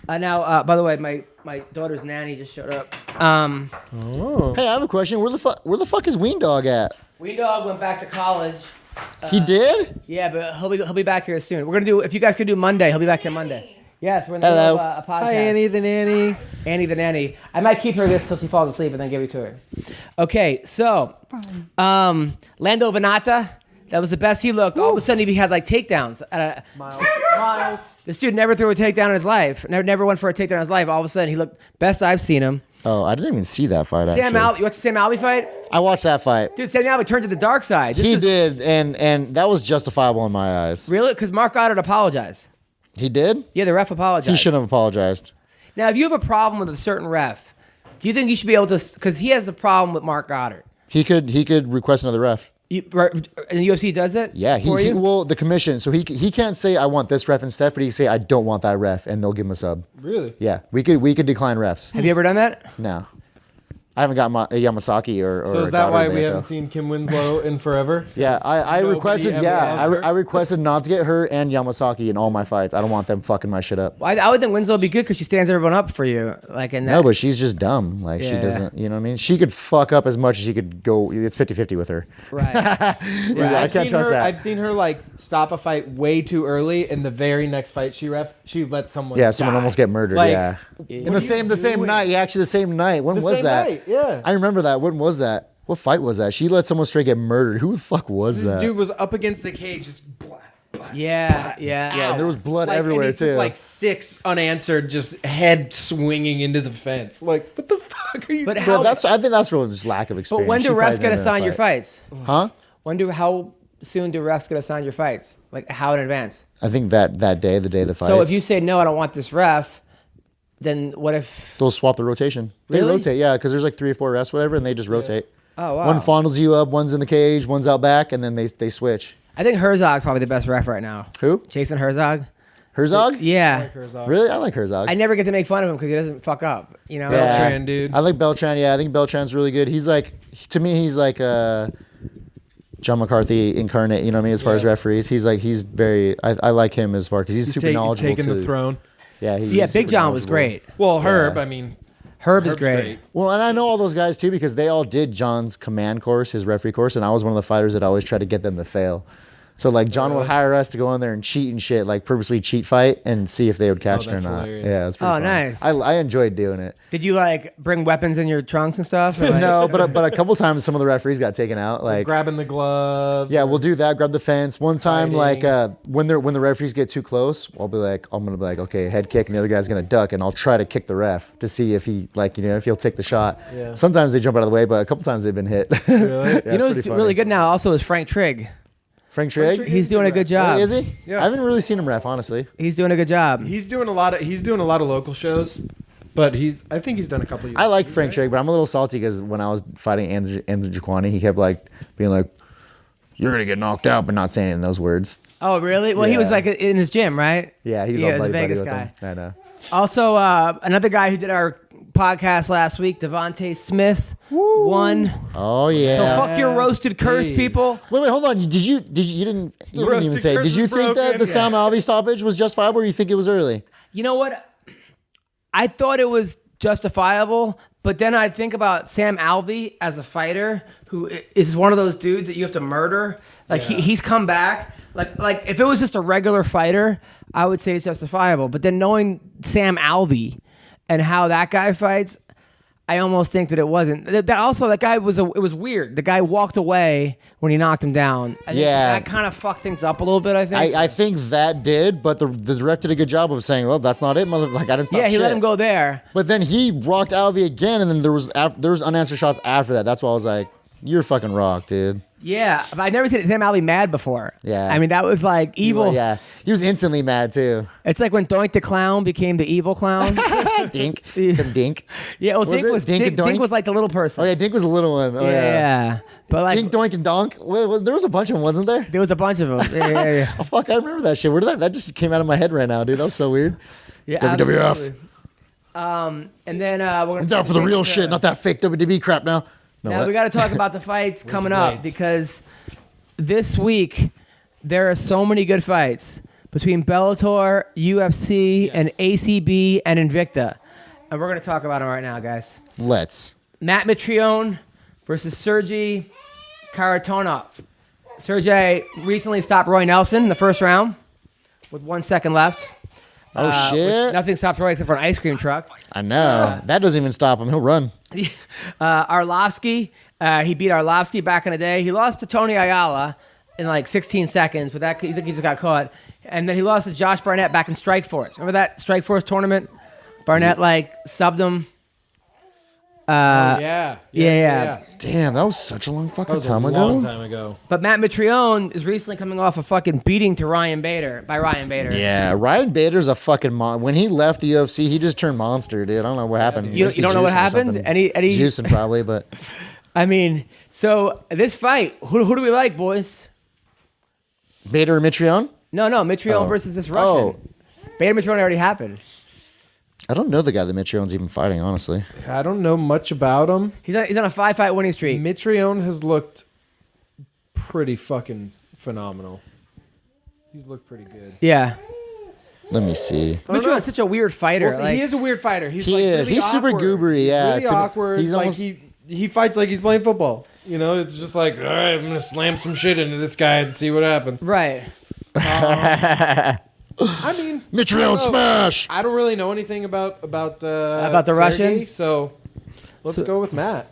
one. Now, by the way, my daughter's nanny just showed up. Hey, I have a question. Where the fuck is Ween Dog at? Wee Dog went back to college. He did? Yeah, but he'll be back here soon. We're gonna do, if you guys could do Monday, he'll be back here Monday. Yes, we're in the middle of a podcast. Hi, Annie the nanny. Annie the nanny. I might keep her this till she falls asleep and then give it to her. Okay, so Lando Venata, that was the best he looked. All of a sudden he had like takedowns. Miles. This dude never threw a takedown in his life. Never went for a takedown in his life. All of a sudden he looked best I've seen him. Oh, I didn't even see that fight. Sam actually. Alvey, you watch the Sam Alvey fight? I watched that fight. Dude, Sam Alvey turned to the dark side. He did, and that was justifiable in my eyes. Really? Because Mark Goddard apologized. He did? Yeah, the ref apologized. He shouldn't have apologized. Now, if you have a problem with a certain ref, do you think you should be able to? Because he has a problem with Mark Goddard. He could request another ref. And the UFC does it? Yeah, for you? well, the commission. So he can't say I want this ref instead, but he can say I don't want that ref, and they'll give him a sub. Really? Yeah, we could decline refs. Have you ever done that? No, I haven't got Yamasaki or. So is that why we there, haven't though. seen Kim Winslow in forever? Yeah, I Nobody requested. ever Yeah, wants her? I requested not to get her and Yamasaki in all my fights. I don't want them fucking my shit up. I would think Winslow would be good because she stands everyone up for you. Like in that. No, but she's just dumb. Like she Yeah. doesn't. You know what I mean? She could fuck up as much as she could go. It's 50-50 with her. Right. Yeah, I I've can't seen trust her. that. I've seen her like stop a fight way too early. In the very next fight she let someone. Yeah, someone die. almost get murdered. Like, Yeah, in the same night. Yeah, actually the same night. When The was same that? night, yeah. I remember that. When was that? What fight was that? She let someone straight get murdered. Who the fuck was This that? dude was up against the cage, just blah, blah, Yeah. Yeah, ow. there was blood Like, everywhere and he too. took like 6 unanswered, just head swinging into the fence. Like, what the fuck are you? But doing? how? I think that's really just lack of But experience. when do She probably refs get never assigned your fight. fights? Huh? How soon do refs get assigned your fights? Like how in advance? I think that day, the day of the fight. So if you say no, I don't want this ref, then what if? they'll swap the rotation. They Really? rotate, yeah, because there's like 3 or 4 refs, whatever, and they just rotate. Oh wow. One fondles you up, one's in the cage, one's out back, and then they switch. I think Herzog's probably the best ref right now. Who? Jason Herzog. Herzog? Yeah. Really? I like Herzog. I never get to make fun of him because he doesn't fuck up. You know. Yeah. Beltran, dude. I like Beltran. Yeah, I think Beltran's really good. He's like, to me, he's like John McCarthy incarnate. You know what I mean? As far as referees, he's very. I like him as far because he's super knowledgeable taking too. the throne. Yeah, Yeah, Big John was great. Well, Herb. I mean, Herb is great. Well, and I know all those guys too because they all did John's command course, his referee course, and I was one of the fighters that always tried to get them to fail. So like John would hire us to go in there and cheat and shit, like purposely cheat fight and see if they would catch it or not. Hilarious. Yeah, it was pretty fun. Nice. I enjoyed doing it. Did you like bring weapons in your trunks and stuff? Or, like... No, but a couple times some of the referees got taken out. Like grabbing the gloves. Yeah, we'll do that. Grab the fence. One time, Fighting. like when the referees get too close, I'm gonna be like, okay, head kick, and the other guy's gonna duck, and I'll try to kick the ref to see if he if he'll take the shot. Yeah. Sometimes they jump out of the way, but a couple times they've been hit. Really? You know who's really good now also is Frank Trigg. Frank Trigg? He's doing a good job. Is he? Yeah. I haven't really seen him ref, honestly. He's doing a good job. He's doing a lot of local shows, but I think he's done a couple of years. I like Frank Trigg, but I'm a little salty because when I was fighting Andrew Jaquani, he kept like being like, "You're gonna get knocked out," but not saying it in those words. Oh, really? Well, he was Yeah. like in his gym, right? Yeah, he was Yeah, all the buddy Vegas with guy. him. I know. Also, another guy who did our podcast last week, Devontae Smith, won. Oh yeah. So fuck your roasted curse, Dude. people. Wait, hold on. You didn't even roasted say. curse Did you is think that broken. the Sam Alvey stoppage was justifiable, or you think it was early? You know what? I thought it was justifiable, but then I think about Sam Alvey as a fighter who is one of those dudes that you have to murder. Like he's come back. Like if it was just a regular fighter, I would say it's justifiable. But then knowing Sam Alvey and how that guy fights, I almost think that it wasn't. That guy it was weird. The guy walked away when he knocked him down. I think that kind of fucked things up a little bit. I think. I think that did, but the director did a good job of saying, "Well, that's not it, mother." Like I didn't stop. Yeah, he shit. let him go there. But then he rocked Alvey again, and then there was unanswered shots after that. That's why I was like, "You're fucking rocked, dude." Yeah, but I've never seen Sam Alvey mad before. Yeah. I mean that was like evil. Yeah, he was instantly mad too. It's like when Doink the Clown became the evil clown. Dink, Dink. Yeah, well, Was Dink it was Dink and Dink Doink? was like the little person. Oh yeah, Dink was a little one. Oh yeah. But like Dink, Doink, and Donk. Well, there was a bunch of them, wasn't there? there was a bunch of them. Yeah. Oh fuck, I remember that shit. Where did that just came out of my head right now, dude? That was so weird. Yeah, WWF. absolutely. And then we're gonna I'm down for the real shit, not that fake WWE crap now. No, Now what? we got to talk about the fights coming up blades? because this week there are so many good fights between Bellator, UFC, and ACB and Invicta, and we're gonna talk about them right now, guys. Let's. Matt Mitrione versus Sergey Kharitonov. Sergey recently stopped Roy Nelson in the first round with 1 second left. Oh shit! Nothing stops Roy except for an ice cream truck. I know that doesn't even stop him. He'll run. Arlovsky, he beat Arlovsky back in the day. He lost to Tony Ayala in like 16 seconds, but I think he just got caught. And then he lost to Josh Barnett back in Strikeforce. Remember that Strikeforce tournament? Barnett subbed him. Yeah. Damn, that was such a long That fucking was a time long ago. time ago. But Matt Mitrione is recently coming off a fucking beating to Ryan Bader. Yeah, Ryan Bader's a fucking when he left the UFC, he just turned monster, dude. I don't know what happened. You Must be don't know what juicing or happened? something. Any juicing probably, but I mean, so this fight, who do we like, boys? Bader or Mitrione? No, Mitrione Oh. versus this Russian. Bader Mitrione already happened. I don't know the guy that Mitrione's even fighting, honestly. I don't know much about him. He's on a 5-fight winning streak. Mitrione has looked pretty fucking phenomenal. He's looked pretty good. Yeah. Let me see. Mitrione's such a weird fighter. Well, he is a weird fighter. He's He like is. really He's super awkward. goobery, yeah. He's really awkward. He's like almost- he fights like he's playing football. You know, it's just like, all right, I'm gonna slam some shit into this guy and see what happens. Right. I mean, Mitrione smash! I don't really know anything about the the Russian? so let's go with Matt.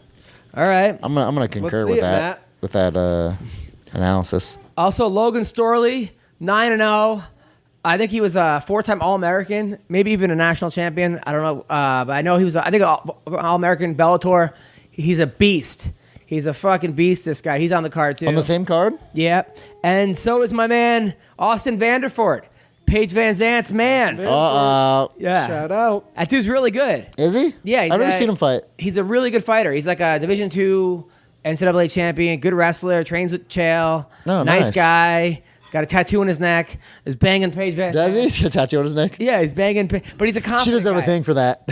All right. I'm gonna concur see with it, that. Matt. With that analysis. Also, Logan Storley, 9-0. I think he was a 4-time All-American, maybe even a national champion. I don't know, but I know he was. I think All-American Bellator. He's a beast. He's a fucking beast. This guy. He's on the card too. On the same card? Yeah, and so is my man Austin Vanderford, Paige Van Zant's man. Yeah, Shout out. that dude's really good. Is he? Yeah, I've never seen him fight. He's a really good fighter. He's like a Division II NCAA champion, good wrestler, trains with Chael, Oh, nice nice. guy, got a tattoo on his neck, is banging Paige Van Does Zandt. he? He's got a tattoo on his neck? Yeah, he's banging, but he's a confident She does have a guy. thing for that.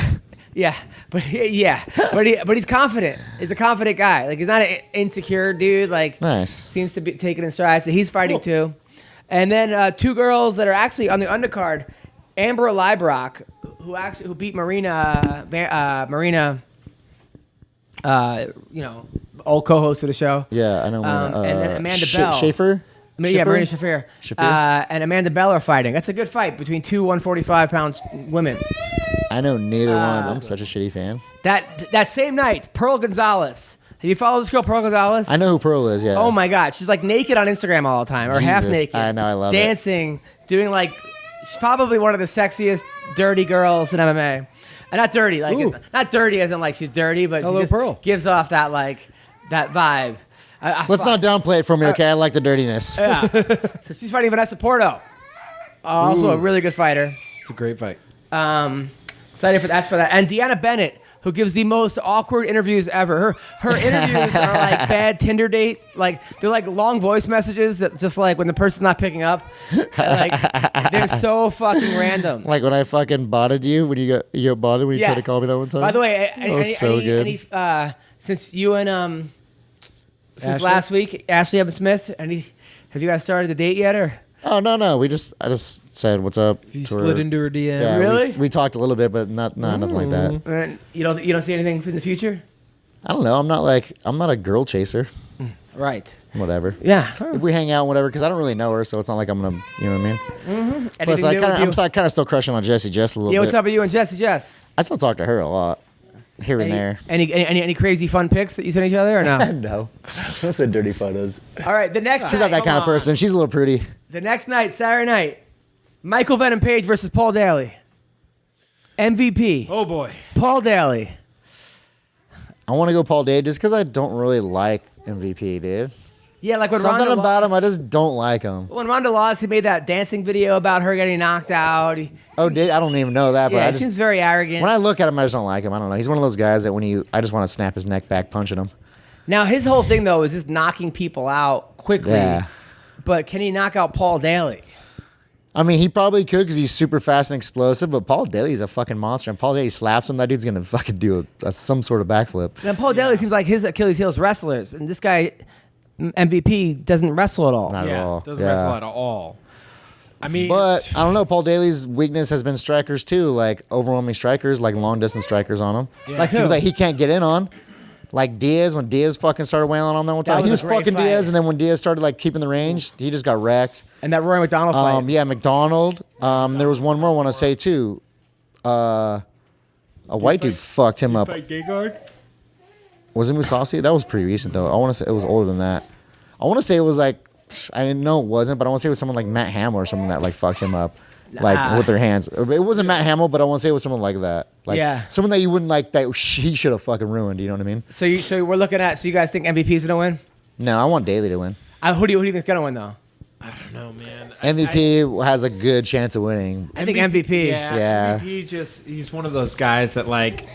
Yeah, but he's confident. He's a confident guy. Like he's not an insecure dude. Like Nice. seems to be taking in stride. So he's fighting too. And then two girls that are actually on the undercard. Amber Leibrock, who beat Marina, old co-host of the show. Yeah, I know. And then Amanda Bell. Schaefer? Yeah, Marina Shafir. And Amanda Bell are fighting. That's a good fight between two 145-pound women. I know neither one. I'm such a shitty fan. That same night, Pearl Gonzalez. Have you followed this girl, Pearl Gonzalez? I know who Pearl is, yeah. Oh my God. She's like naked on Instagram all the time, or half naked. I know, I love dancing, doing like, she's probably one of the sexiest dirty girls in MMA. And not dirty, not dirty as in like she's dirty, but she just gives off that that vibe. Let's not downplay it for me, okay? I like the dirtiness. Yeah. So she's fighting Vanessa Porto. Also a really good fighter. It's a great fight. Excited for that. And Deanna Bennett, who gives the most awkward interviews ever. Her interviews are like bad Tinder date. Like they're like long voice messages that just like when the person's not picking up. Like they're so fucking random. Like when I fucking botted you when you got botted when you tried to call me that one time. By the way, since you and since last week, Ashley Evans Smith, have you guys started the date yet or? Oh no! I just said what's up. You slid into her DM. Yeah, really? We talked a little bit, but nothing like that. And you don't see anything in the future? I don't know. I'm not a girl chaser. Right. Whatever. Yeah. If we hang out, whatever, because I don't really know her, so it's not like I'm gonna, you know what I mean. Mm-hmm. Plus, I'm kind of still crushing on Jessie Jess a little bit. Yeah, what's up with you and Jessie Jess? I still talk to her a lot, here and there. Any crazy fun pics that you send each other or no? No, I said dirty photos. All right, the next. She's not that kind of person. She's a little pretty. The next night, Saturday night, Michael Venom Page versus Paul Daly. MVP. Oh boy, Paul Daly. I want to go Paul Daly just because I don't really like MVP, dude. Yeah, like when something Ronda about lost, him, I just don't like him. When Ronda lost, he made that dancing video about her getting knocked out. Did I don't even know that. Yeah, But he seems very arrogant. When I look at him, I just don't like him. I don't know. He's one of those guys that I just want to snap his neck back, punching him. Now his whole thing though is just knocking people out quickly. Yeah. But can he knock out Paul Daly? I mean, he probably could because he's super fast and explosive, but Paul Daly's a fucking monster. And Paul Daly slaps him, that dude's going to fucking do some sort of backflip. And Paul Daly seems like his Achilles heel is wrestlers. And this guy, MVP, doesn't wrestle at all. Not at all. Doesn't wrestle at all. I mean, but I don't know. Paul Daly's weakness has been strikers too, like overwhelming strikers, like long distance strikers on him. Yeah. Like who? People that he can't get in on. Like Diaz, when Diaz fucking started wailing on him that one time. He was fucking fight. Diaz, and then when Diaz started like keeping the range, he just got wrecked. And that Roy McDonald fight. Yeah, McDonald. There was one more I want to say too. A white dude fucked him up. Was it Musasi? That was pretty recent though. I want to say it was older than that. I want to say it was like, I know it wasn't, but I want to say it was someone like Matt Hamill or someone that like fucked him up. Like with their hands. It wasn't Matt Hamill, but I want to say it was someone like that. Like someone that you wouldn't like that he should have fucking ruined. You know what I mean? So we're looking at. So you guys think MVP's gonna win? No, I want Daly to win. Who do you think's gonna win though? I don't know, man. MVP has a good chance of winning. I think MVP. Yeah. MVP he's one of those guys that like.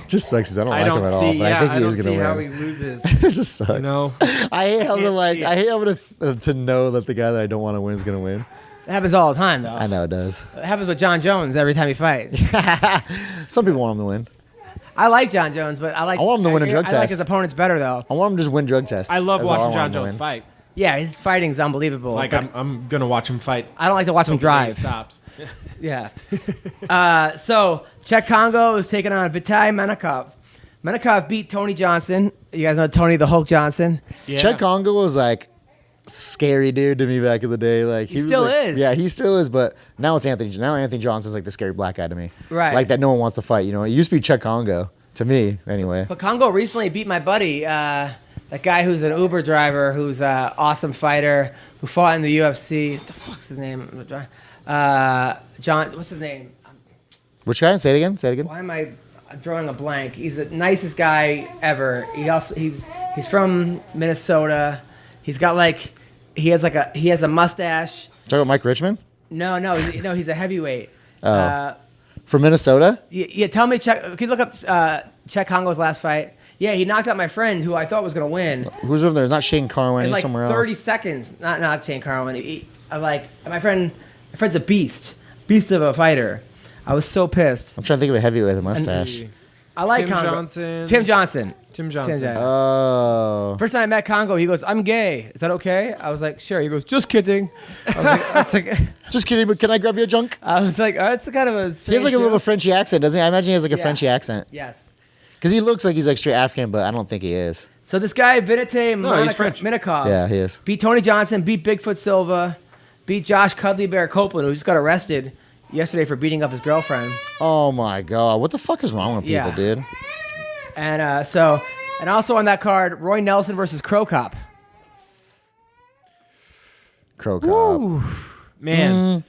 Just sucks because I don't like him at all. But I think he is gonna win. How he loses. It just sucks. You know? I hate having to know that the guy that I don't want to win is gonna win. It happens all the time, though. I know it does. It happens with John Jones every time he fights. Some people want him to win. I like John Jones, but I want him to win a drug test. I like his opponents better, though. I want him to just win drug tests. I love watching John Jones fight. Yeah, his fighting's unbelievable. It's like I'm gonna watch him fight. I don't like to watch him drive. He stops. Yeah. So Czech Congo is taking on Vitaly Menakov. Menakov beat Tony Johnson. You guys know Tony the Hulk Johnson. Yeah. Czech Congo was like scary dude to me back in the day. Like he still is. Yeah, he still is. But now it's Anthony. Now Anthony Johnson's like the scary black guy to me. Right. Like that no one wants to fight. You know, it used to be Czech Congo to me anyway. But Congo recently beat my buddy, that guy who's an Uber driver, who's an awesome fighter, who fought in the UFC. What the fuck's his name? John. What's his name? Which guy? Say it again. Say it again. Why am I drawing a blank? He's the nicest guy ever. He's from Minnesota. He's got he has a mustache. Talking about Mike Richmond? No, he's a heavyweight. From Minnesota? Yeah, tell me, can you look up Czech Congo's last fight? Yeah, he knocked out my friend who I thought was gonna win. Who's over there? It's not Shane Carwin. In He's somewhere 30 else. seconds. Not Shane Carwin. My friend's a beast of a fighter. I was so pissed. I'm trying to think of a heavyweight with a mustache. I like Tim Congo. Johnson. Tim Johnson. Oh. First time I met Congo, he goes, "I'm gay. Is that okay?" I was like, "Sure." He goes, "Just kidding." I was like, Just kidding, but can I grab your junk? oh, it's kind of a. He has like a little Frenchy accent, doesn't he? I imagine he has like a Yeah. Frenchy accent. Yes. Because he looks like he's like straight African, but I don't think he is. So this guy Vinite he's French. Minikov, Yeah, he is. beat Tony Johnson, beat Bigfoot Silva, beat Josh Cuddly Bear Copeland, who just got arrested yesterday for beating up his girlfriend. Oh my god, what the fuck is wrong with people, Yeah. dude? And and also on that card, Roy Nelson versus Crow Cop. Crow Cop. Man,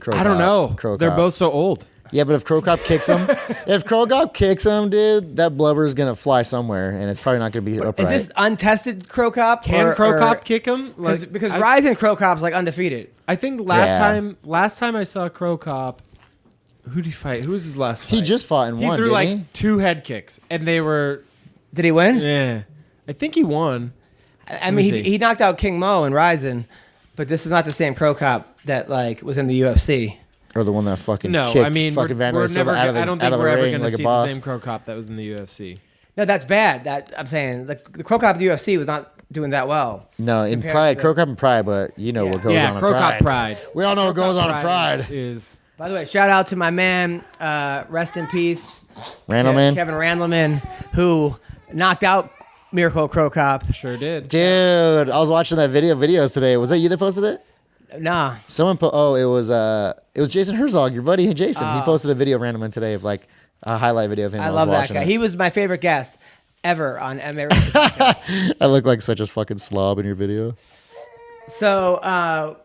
Crow I don't Cop. know. Crow They're Cop. both so old. Yeah, but if Crow Cop kicks him, dude, that blubber is gonna fly somewhere, and it's probably not gonna be upright. Is this untested Crow Cop? Can Crow Cop kick him? Because Ryzen Crow Cop's like undefeated. I think Yeah. last time I saw Crow Cop, who did he fight? Who was his last fight? He just fought in He one, threw didn't like he? 2 head kicks, and they were Did he win? yeah. I think he won. I me mean, see. he knocked out King Mo in Ryzen, but this is not the same Crow Cop that like was in the UFC. Or the one that fucking No, kicked I mean fucking we're Vanderlei Silva never. out of the, I don't out think of the we're ever ring going to like a see boss. the same Crow Cop that was in the UFC. No, that's bad. That I'm saying the Crow Cop of the UFC was not doing that well. No, in compared Pride, to the- Crow Cop and Pride, but you know what goes Yeah, on in Crow Pride. Cop Pride. We all know what goes on in Pride. Is By the way, shout out to my man, rest in peace, Randleman. Kevin Randleman, who knocked out Miracle Crow Cop. sure did. Dude, I was watching that videos today. Was that you that posted it? Nah, Someone it was Jason Herzog, your buddy Jason. He posted a video of Randleman today of like a highlight video of him. I was love that watching guy. it. He was my favorite guest ever on MMA Roasted Podcast. I look like such a fucking slob in your video. So,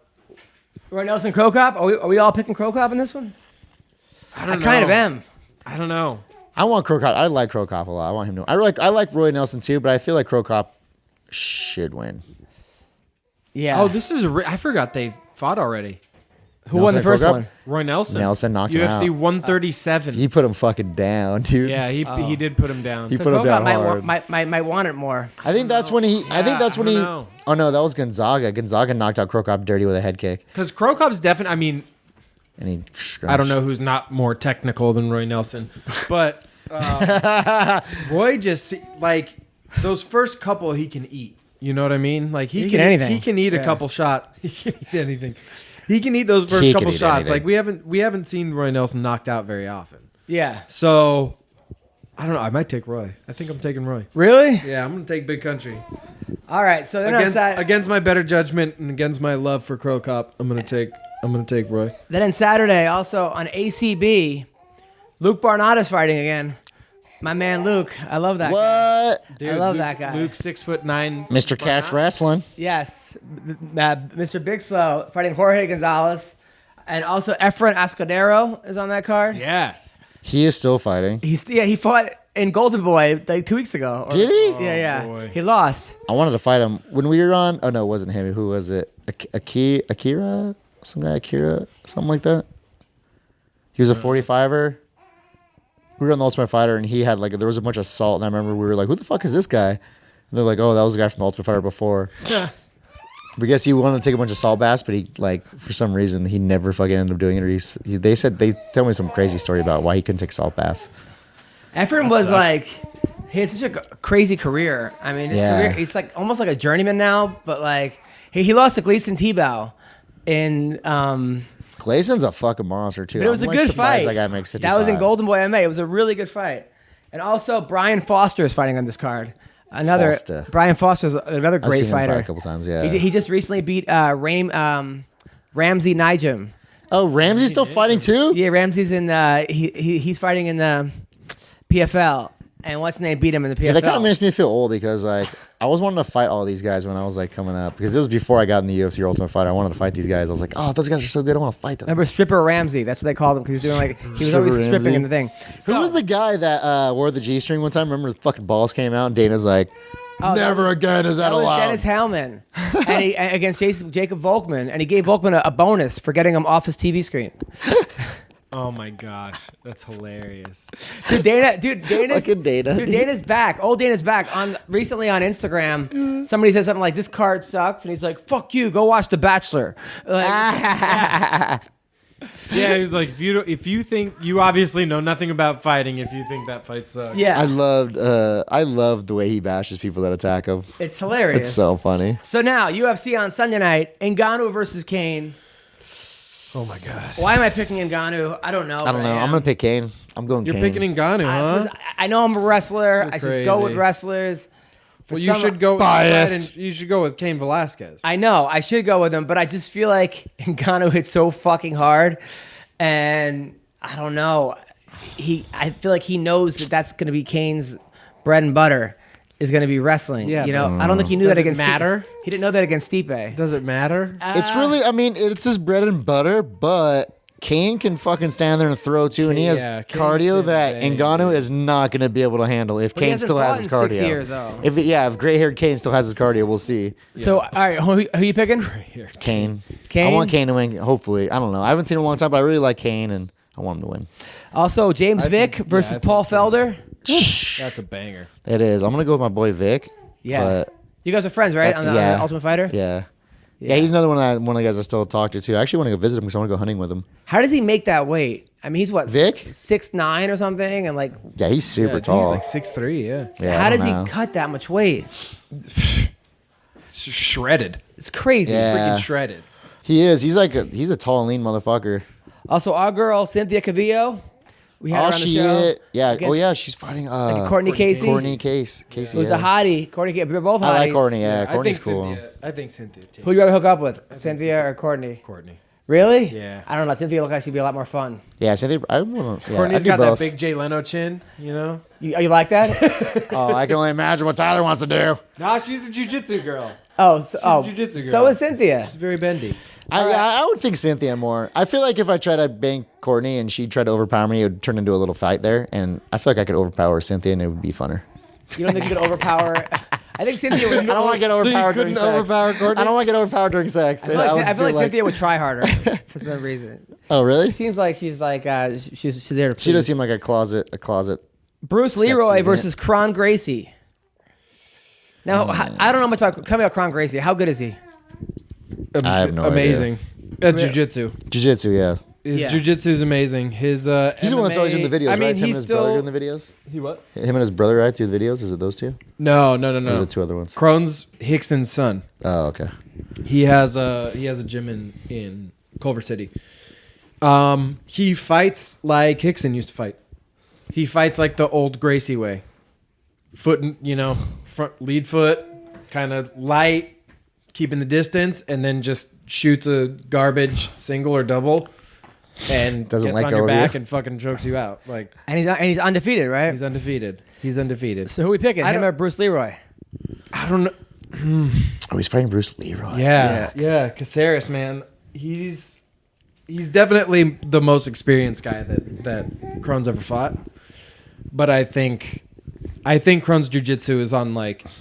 Roy Nelson Crow Cop. Are we all picking Crow Cop in this one? I don't know. Kind of am. I don't know. I want Crow Cop. I like Crow Cop a lot. I want him to. I like Roy Nelson too, but I feel like Crow Cop should win. Yeah. Oh, this is. I forgot they fought already. Who won the Nelson first Crow Cop? one? Roy Nelson. Nelson knocked him UFC out. 137. He put him fucking down, dude. Yeah, he did put him down. He So put him Crow Cop down hard. might want it more. I think that's when he. I think that's when I he. don't know. Oh no, that was Gonzaga. Gonzaga knocked out Crow Cop dirty with a head kick, Because Crow Cop's definitely. I mean, and he. I don't know who's not more technical than Roy Nelson, but Roy just like those first couple he can eat. You know what I mean? Like he can anything. He can eat a Yeah. couple shots. He can eat anything. He can eat those first He can couple eat shots. anything. Like we haven't seen Roy Nelson knocked out very often. Yeah. So I don't know. I might take Roy. I think I'm taking Roy. Really? Yeah, I'm gonna take Big Country All right. So then against my better judgment and against my love for Crow Cop. I'm gonna take Roy. Then on Saturday, also on ACB, Luke Barnado's fighting again. My man Luke. I love that guy. What? Dude, I love Luke, that guy. Luke 6'9". Mr. Catch Wrestling. Yes. Mr. Big Slow fighting Jorge Gonzalez. And also Efren Escudero is on that card. Yes. He is still fighting. He fought in Golden Boy like 2 weeks ago. Did he? Yeah. boy. He lost. I wanted to fight him when we were on. Oh no, it wasn't him. Who was it? Akira? Some guy Akira? Something like that. He was a 45er. We were on the Ultimate Fighter, and he had like there was a bunch of salt, and I remember we were like, "Who the fuck is this guy?" And they're like, "Oh, that was the guy from the Ultimate Fighter before." But I guess he wanted to take a bunch of salt baths, but he like for some reason he never fucking ended up doing it. Or they tell me some crazy story about why he couldn't take salt baths. Efren was like, he had such a crazy career. I mean, his Yeah. career, he's like almost like a journeyman now, but like he lost to Gleason Tebow in Glayson's a fucking monster too. but it was I'm, a like, good surprised fight. That guy makes 55. That was in Golden Boy MMA. It was a really good fight. And also Brian Foster is fighting on this card. Foster. Brian Foster's another I've great seen him fighter. fight a couple times. Yeah. He just recently beat Ramsey Nijam. Oh, Ramsey's still fighting too? Yeah, Ramsey's in he's fighting in the PFL. And what's his name beat him in the PFL. Yeah, that kind of makes me feel old because like I was wanting to fight all these guys when I was like coming up because this was before I got in the UFC or Ultimate Fighter. I wanted to fight these guys. I was like, oh, those guys are so good. I want to fight them. Remember Stripper Ramsey? That's what they called him because he was doing like he was always Stripper stripping Ramsey. in the thing. Who was the guy that wore the G-string one time? Remember his fucking balls came out and Dana's like, never again is that That was allowed. Dennis Hellman and he, against Jacob Volkman, and he gave Volkman a bonus for getting him off his TV screen. Oh my gosh, that's hilarious. Dana's Fucking Dana. Dude, Dana's back. Old Dana's back. Recently on Instagram, somebody said something like, "This card sucks," and he's like, "Fuck you, go watch The Bachelor." Like, Yeah, he's like, if you think you obviously know nothing about fighting, if you think that fight sucks. Yeah. I loved the way he bashes people that attack him. It's hilarious. It's so funny. So now, UFC on Sunday night, Ngannou versus Kane. Oh my god. Why am I picking Ngannou? I don't know. I don't know. I'm gonna pick Kane. I'm going. You're Kane. picking Ngannou, huh? I know I'm a wrestler. You're I just go with crazy. wrestlers. Well, you should go biased. you should go with Cain Velasquez. I know I should go with him, but I just feel like Ngannou hit so fucking hard, and I don't know. I feel like he knows that that's going to be Kane's bread and butter is going to be wrestling. Yeah, you know. I don't think he knew Does that it against matter? He didn't know that against Stipe. Does it matter? It's really. I mean, it's his bread and butter, but Kane can fucking stand there and throw too, and he has Kane's cardio that insane, Ngannou is not going to be able to handle if But he Kane hasn't still has fought his in cardio. 6 years, though. If gray-haired Kane still has his cardio, we'll see. So, all right, who you picking? Kane. Kane? I want Kane to win. Hopefully, I don't know. I haven't seen him in a long time, but I really like Kane, and I want him to win. Also, James Vick versus Paul Felder. That's a banger. It is. I'm gonna go with my boy Vic. Yeah. But You guys are friends, right? On the Ultimate Fighter? yeah. He's another one of the guys I still talk to too. I actually want to go visit him because I want to go hunting with him. How does he make that weight? I mean, he's what? Vic? 6'9" or something, and like, Yeah, he's super Yeah, tall. he's like 6'3", yeah. Yeah, how I does don't he know. cut that much weight? Shredded. It's crazy. Yeah. Freaking shredded. He is. He's a tall, lean motherfucker. Also, our girl Cynthia Cavillo, we had her on the show. Yeah. Against She's fighting Courtney Casey. Courtney Casey. It was a hottie. Courtney. They're both hotties. I like Courtney. Yeah, I think Courtney's cool. Cynthia too. Who you ever hook up with, Cynthia or Courtney? Courtney. Really? Yeah. I don't know. Cynthia look like she'd be a lot more fun. Yeah, Cynthia. I want to. Yeah, Courtney's I'd do got both. that big Jay Leno chin, you know? You like that? Oh, I can only imagine what Tyler wants to do. Nah, she's a jiu-jitsu girl. Oh, a jiu-jitsu girl. So is Cynthia. She's very bendy. I would think Cynthia more. I feel like if I tried to bank Courtney and she tried to overpower me, it would turn into a little fight there. And I feel like I could overpower Cynthia and it would be funner. You don't think you could overpower? I think Cynthia would. I don't want to get overpowered during sex. overpower Courtney? I don't want to get overpowered during sex. I feel like Cynthia would try harder for some reason. Oh, really? Seems like she's like she's there to please. She does seem like a closet. Bruce sex Leroy agent. versus Kron Gracie. Now, I don't know much about. Tell me about Kron Gracie. How good is he? I have no amazing. At jiu-jitsu. Jiu-jitsu, yeah. His jiu-jitsu is amazing. His He's the one that's always doing the videos, I mean, right? Him and he's his brother still... doing the videos? He what? Him and his brother, right? Do the videos? Is it those two? No. Or is it two other ones? Crohn's Hickson's son. Oh, okay. He has a gym in Culver City. He fights like Hickson used to fight. He fights like the old Gracie way. Front lead foot, kind of light, keeping the distance, and then just shoots a garbage single or double, and Doesn't gets let on go your of back you. and fucking chokes you out. Like And he's undefeated, right? he's undefeated. So who we picking? Him or Bruce Leroy? I don't know. Oh, he's fighting Bruce Leroy. Yeah. Caceres, man, he's definitely the most experienced guy that Crohn's ever fought. But I think Crohn's jiu-jitsu is on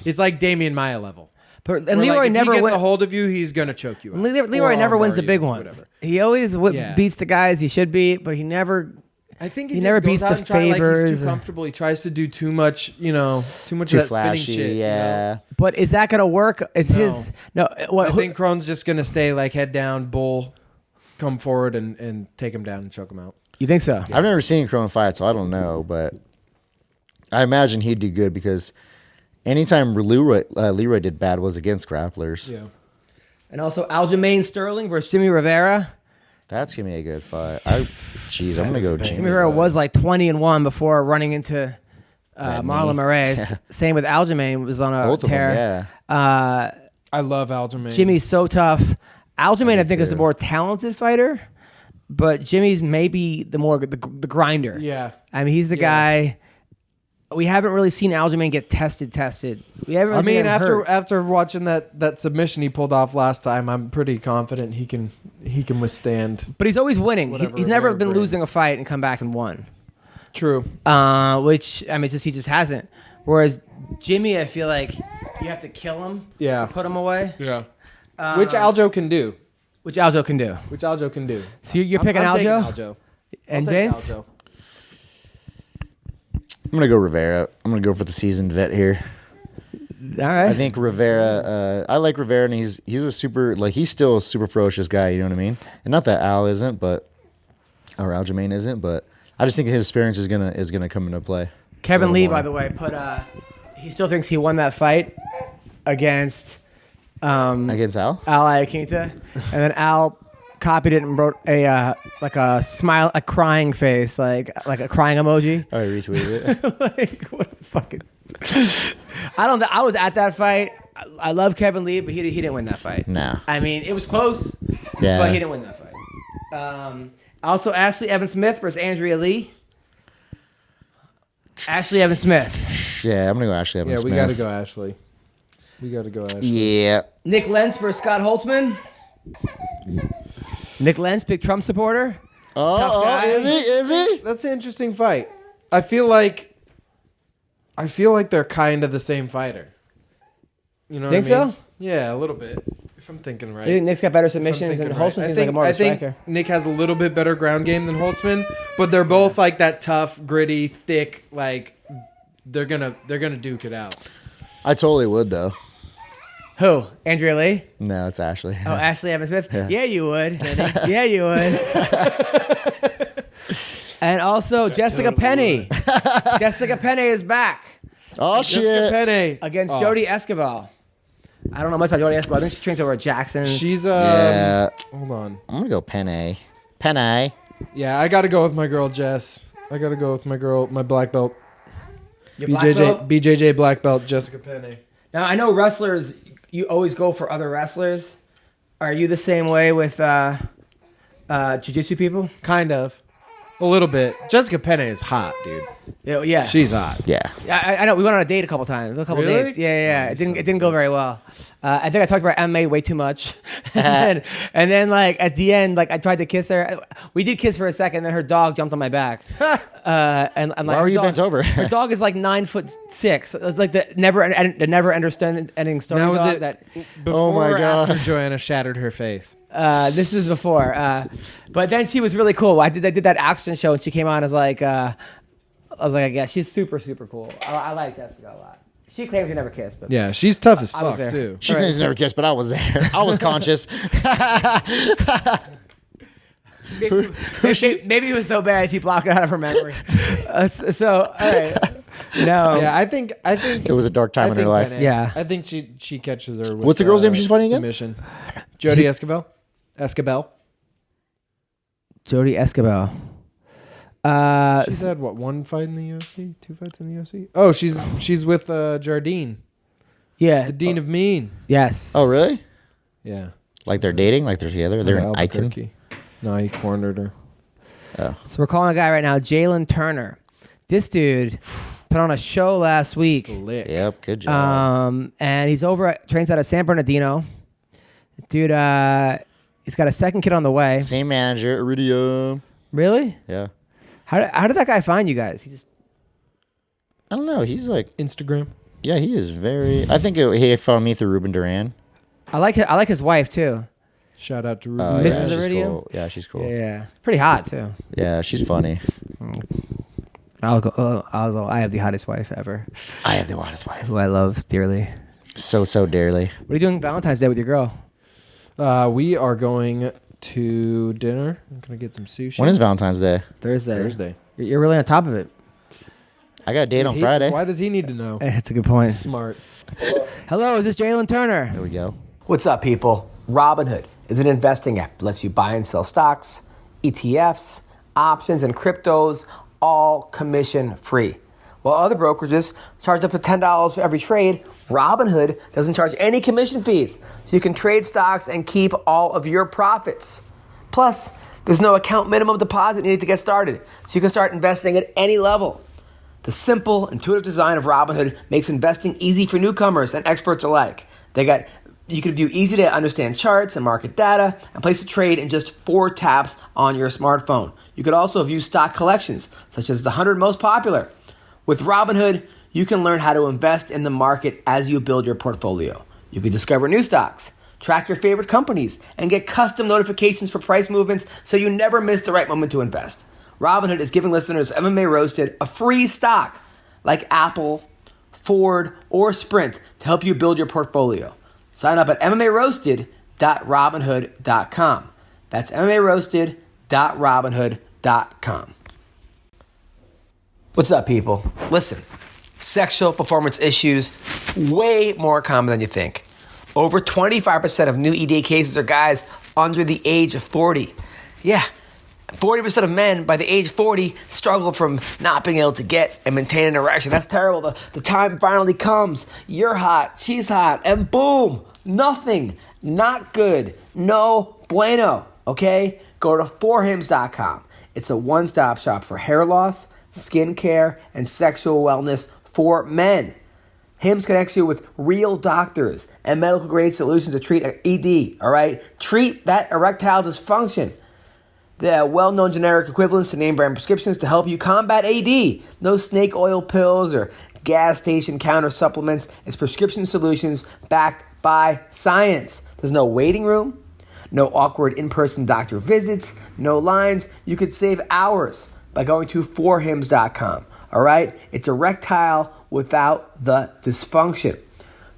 it's like Damian Maya level. And Where, Leroy if never he gets wins. a hold of you, he's gonna choke you out. Leroy Or never wins armbar the big you, ones. whatever. He always Yeah. beats the guys he should beat, but he never. I think He he never just goes beats out the and try, he's favors too or- comfortable. He tries to do too much, too much Too of that flashy, spinning shit. yeah. But is that gonna work? Is his no? What? I think Crohn's just gonna stay head down, bull, come forward and take him down and choke him out. You think so? I've never seen Cronin fight, so I don't know, but I imagine he'd do good because anytime Leroy did bad was against grapplers. Yeah. And also Aljamain Sterling versus Jimmy Rivera. That's gonna be a good fight. I'm gonna go Jimmy Jimmy. Rivera was like 20-1 before running into Marlon Moraes. Yeah. Same with Aljamain, was on a Both of tear. them, yeah. I love Aljamain. Jimmy's so tough. Aljamain, I think, is too. the more talented fighter, but Jimmy's maybe the grinder. Yeah. I mean, he's the guy. We haven't really seen Aljamain get tested. We haven't. Really seen him hurt. after watching that submission he pulled off last time, I'm pretty confident he can withstand. But he's always winning. Whatever He's never Rivera been brings. losing a fight and come back and won. True. Which I mean, he just hasn't. Whereas Jimmy, I feel like you have to kill him. Yeah. Put him away. Yeah. Which Aljo can do. Which Aljo can do. So you're picking I'm taking Aljo? Aljo. And I'll take Vince. Aljo. I'm gonna go Rivera. I'm gonna go for the seasoned vet here. All right. I think Rivera. I like Rivera, and he's a super he's still a super ferocious guy. You know what I mean? And not that Al isn't, but Oh, Aljamain isn't, but I just think his experience is gonna come into play. Kevin Lee, by the way, he still thinks he won that fight against Against Al? Al Iaquinta, and then Al copied it and wrote a crying face, like a crying emoji. Oh, I retweeted it. Like, what a fucking. I was at that fight. I love Kevin Lee, but he didn't win that fight. No. I mean, it was close, Yeah. but he didn't win that fight. Also, Ashley Evans Smith versus Andrea Lee. Ashley Evans Smith. Yeah, I'm gonna go Ashley Evans Smith. we gotta go Ashley. Yeah. Nick Lentz versus Scott Holtzman. Nick Lentz, big Trump supporter. Tough guy. Is he? That's an interesting fight. I feel like they're kind of the same fighter. You know Think what I mean? so? Yeah, a little bit. If I'm thinking right. I think Nick's got better If I'm submissions, and thinking Holtzman right. seems like a more of a striker. Nick has a little bit better ground game than Holtzman, but they're both like that tough, gritty, thick. Like they're gonna duke it out. I totally would though. Who? Andrea Lee? No, it's Ashley. Oh, Ashley Evans Smith? Yeah. Yeah, you would. Yeah, you would. And also Jessica Penney. Jessica Penney is back Oh shit! Jessica Penne against Jody Escobar. I don't know much about Jody Escobar. I think she trains over at Jackson's. She's Yeah. Hold on. I'm gonna go Penne. Penne. Yeah, I got to go with my girl Jess. I got to go with my black belt. Your black belt? BJJ black belt, Jessica Penne. Now, I know wrestlers, you always go for other wrestlers. Are you the same way with jiu-jitsu people? Kind of. A little bit. Jessica Penne is hot, dude. Yeah. She's hot. Yeah. I know. We went on a date a couple times. A couple Really? days. Yeah. Oh, It didn't go very well. I think I talked about MMA way too much. and then like at the end, like I tried to kiss her. We did kiss for a second. Then her dog jumped on my back. And like, Why were you bent over? Her dog is like 9'6". It's like the never ending story Now, was dog it that. before Oh my or God. after Joanna shattered her face? This is before. But then she was really cool. I did that action show and she came on as like. I was like, I guess she's super, super cool. I like Jessica a lot. She claims she never kissed, but Yeah, she's tough as I was fuck there. too. She claims never kissed, but I was there. I was conscious. maybe it was so bad she blocked it out of her memory. So, all right. No. Yeah, I think It was a dark time in her life. Penne, Yeah. I think she catches her with What's the girl's name she's fighting again? Submission. Jody Escobar. Jody Escobar. She's had what, one fight in the UFC? 2 fights in the UFC? Oh, she's with Jardine. Yeah. The Dean of Mean. Yes. Oh, really? Yeah. Like they're dating? Like they're together? They're in Iton? Albuquerque. No, he cornered her. Oh. So we're calling a guy right now, Jalin Turner. This dude put on a show last week. Slick. Yep, good job. And he's trains out of San Bernardino. Dude, he's got a second kid on the way. Same manager, Iridium. Really? Yeah. How did that guy find you guys? I don't know. He's like, Instagram. yeah, he is very. I think he found me through Ruben Duran. I like his wife too. Shout out to Ruben. Yeah, Mrs. she's Iridium? cool. Yeah, she's cool. Yeah. Pretty hot too. Yeah, she's funny. I have the hottest wife ever, I have the hottest wife. who I love dearly. So dearly. What are you doing Valentine's Day with your girl? We are going to dinner. I'm gonna get some sushi. When is Valentine's Day? Thursday? You're really on top of it. I got a date on Friday. Why does he need to know? That's a good point. Smart. Hello, is this Jalin Turner? There we go. What's up, people? Robinhood is an investing app that lets you buy and sell stocks, ETFs, options, and cryptos, all commission-free. While other brokerages charge up to $10 for every trade, Robinhood doesn't charge any commission fees, so you can trade stocks and keep all of your profits. Plus, there's no account minimum deposit needed to get started, so you can start investing at any level. The simple, intuitive design of Robinhood makes investing easy for newcomers and experts alike. You can view easy-to-understand charts and market data and place a trade in just 4 taps on your smartphone. You could also view stock collections, such as the 100 most popular. With Robinhood, you can learn how to invest in the market as you build your portfolio. You can discover new stocks, track your favorite companies, and get custom notifications for price movements so you never miss the right moment to invest. Robinhood is giving listeners of MMA Roasted a free stock like Apple, Ford, or Sprint to help you build your portfolio. Sign up at MMARoasted.robinhood.com. That's MMARoasted.robinhood.com. hims.com. What's up, people? Listen, sexual performance issues, way more common than you think. Over 25% of new ED cases are guys under the age of 40. Yeah, 40% of men by the age of 40 struggle from not being able to get and maintain an erection. That's terrible. The time finally comes. You're hot, she's hot, and boom, nothing. Not good. No bueno. Okay? Go to forhims.com. It's a one-stop shop for hair loss, skin care, and sexual wellness for men. Hims connects you with real doctors and medical-grade solutions to treat ED, all right? Treat that erectile dysfunction. They have well-known generic equivalents to name-brand prescriptions to help you combat AD. No snake oil pills or gas station counter supplements. It's prescription solutions backed by science. There's no waiting room, no awkward in-person doctor visits, no lines. You could save hours by going to forhims.com. All right? It's erectile without the dysfunction.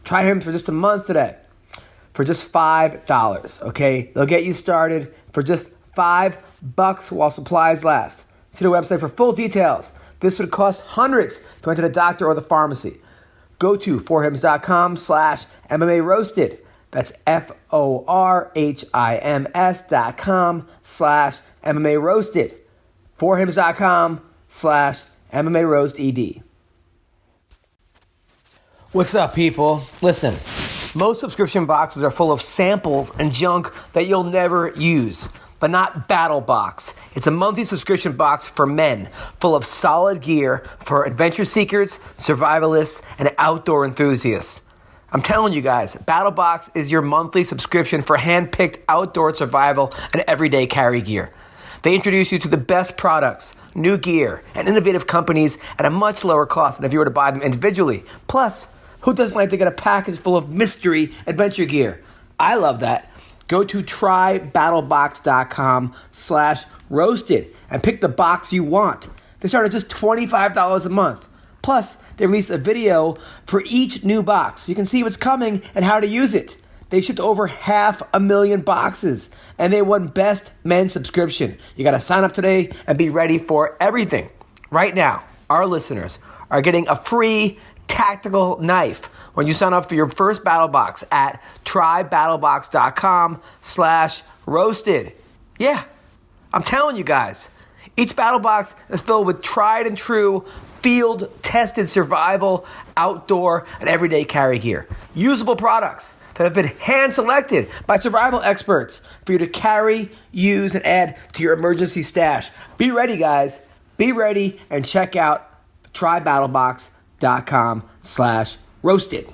Try Hims for just a month today for just $5, okay? They'll get you started for just $5 while supplies last. See the website for full details. This would cost hundreds to enter the doctor or the pharmacy. Go to forhims.com/MMA Roasted. That's forhims.com/MMA Roasted. forhims.com/MMA Roast ED. What's up, people? Listen, most subscription boxes are full of samples and junk that you'll never use, but not Battle Box. It's a monthly subscription box for men, full of solid gear for adventure seekers, survivalists, and outdoor enthusiasts. I'm telling you guys, Battle Box is your monthly subscription for hand-picked outdoor survival and everyday carry gear. They introduce you to the best products, new gear, and innovative companies at a much lower cost than if you were to buy them individually. Plus, who doesn't like to get a package full of mystery adventure gear? I love that. Go to trybattlebox.com/roasted and pick the box you want. They start at just $25 a month. Plus, they release a video for each new box so you can see what's coming and how to use it. They shipped over 500,000 boxes, and they won Best Men's Subscription. You got to sign up today and be ready for everything. Right now, our listeners are getting a free tactical knife when you sign up for your first battle box at trybattlebox.com/roasted. Yeah, I'm telling you guys, each battle box is filled with tried and true field-tested survival, outdoor, and everyday carry gear. Usable products that have been hand-selected by survival experts for you to carry, use, and add to your emergency stash. Be ready, guys. Be ready and check out trybattlebox.com/roasted.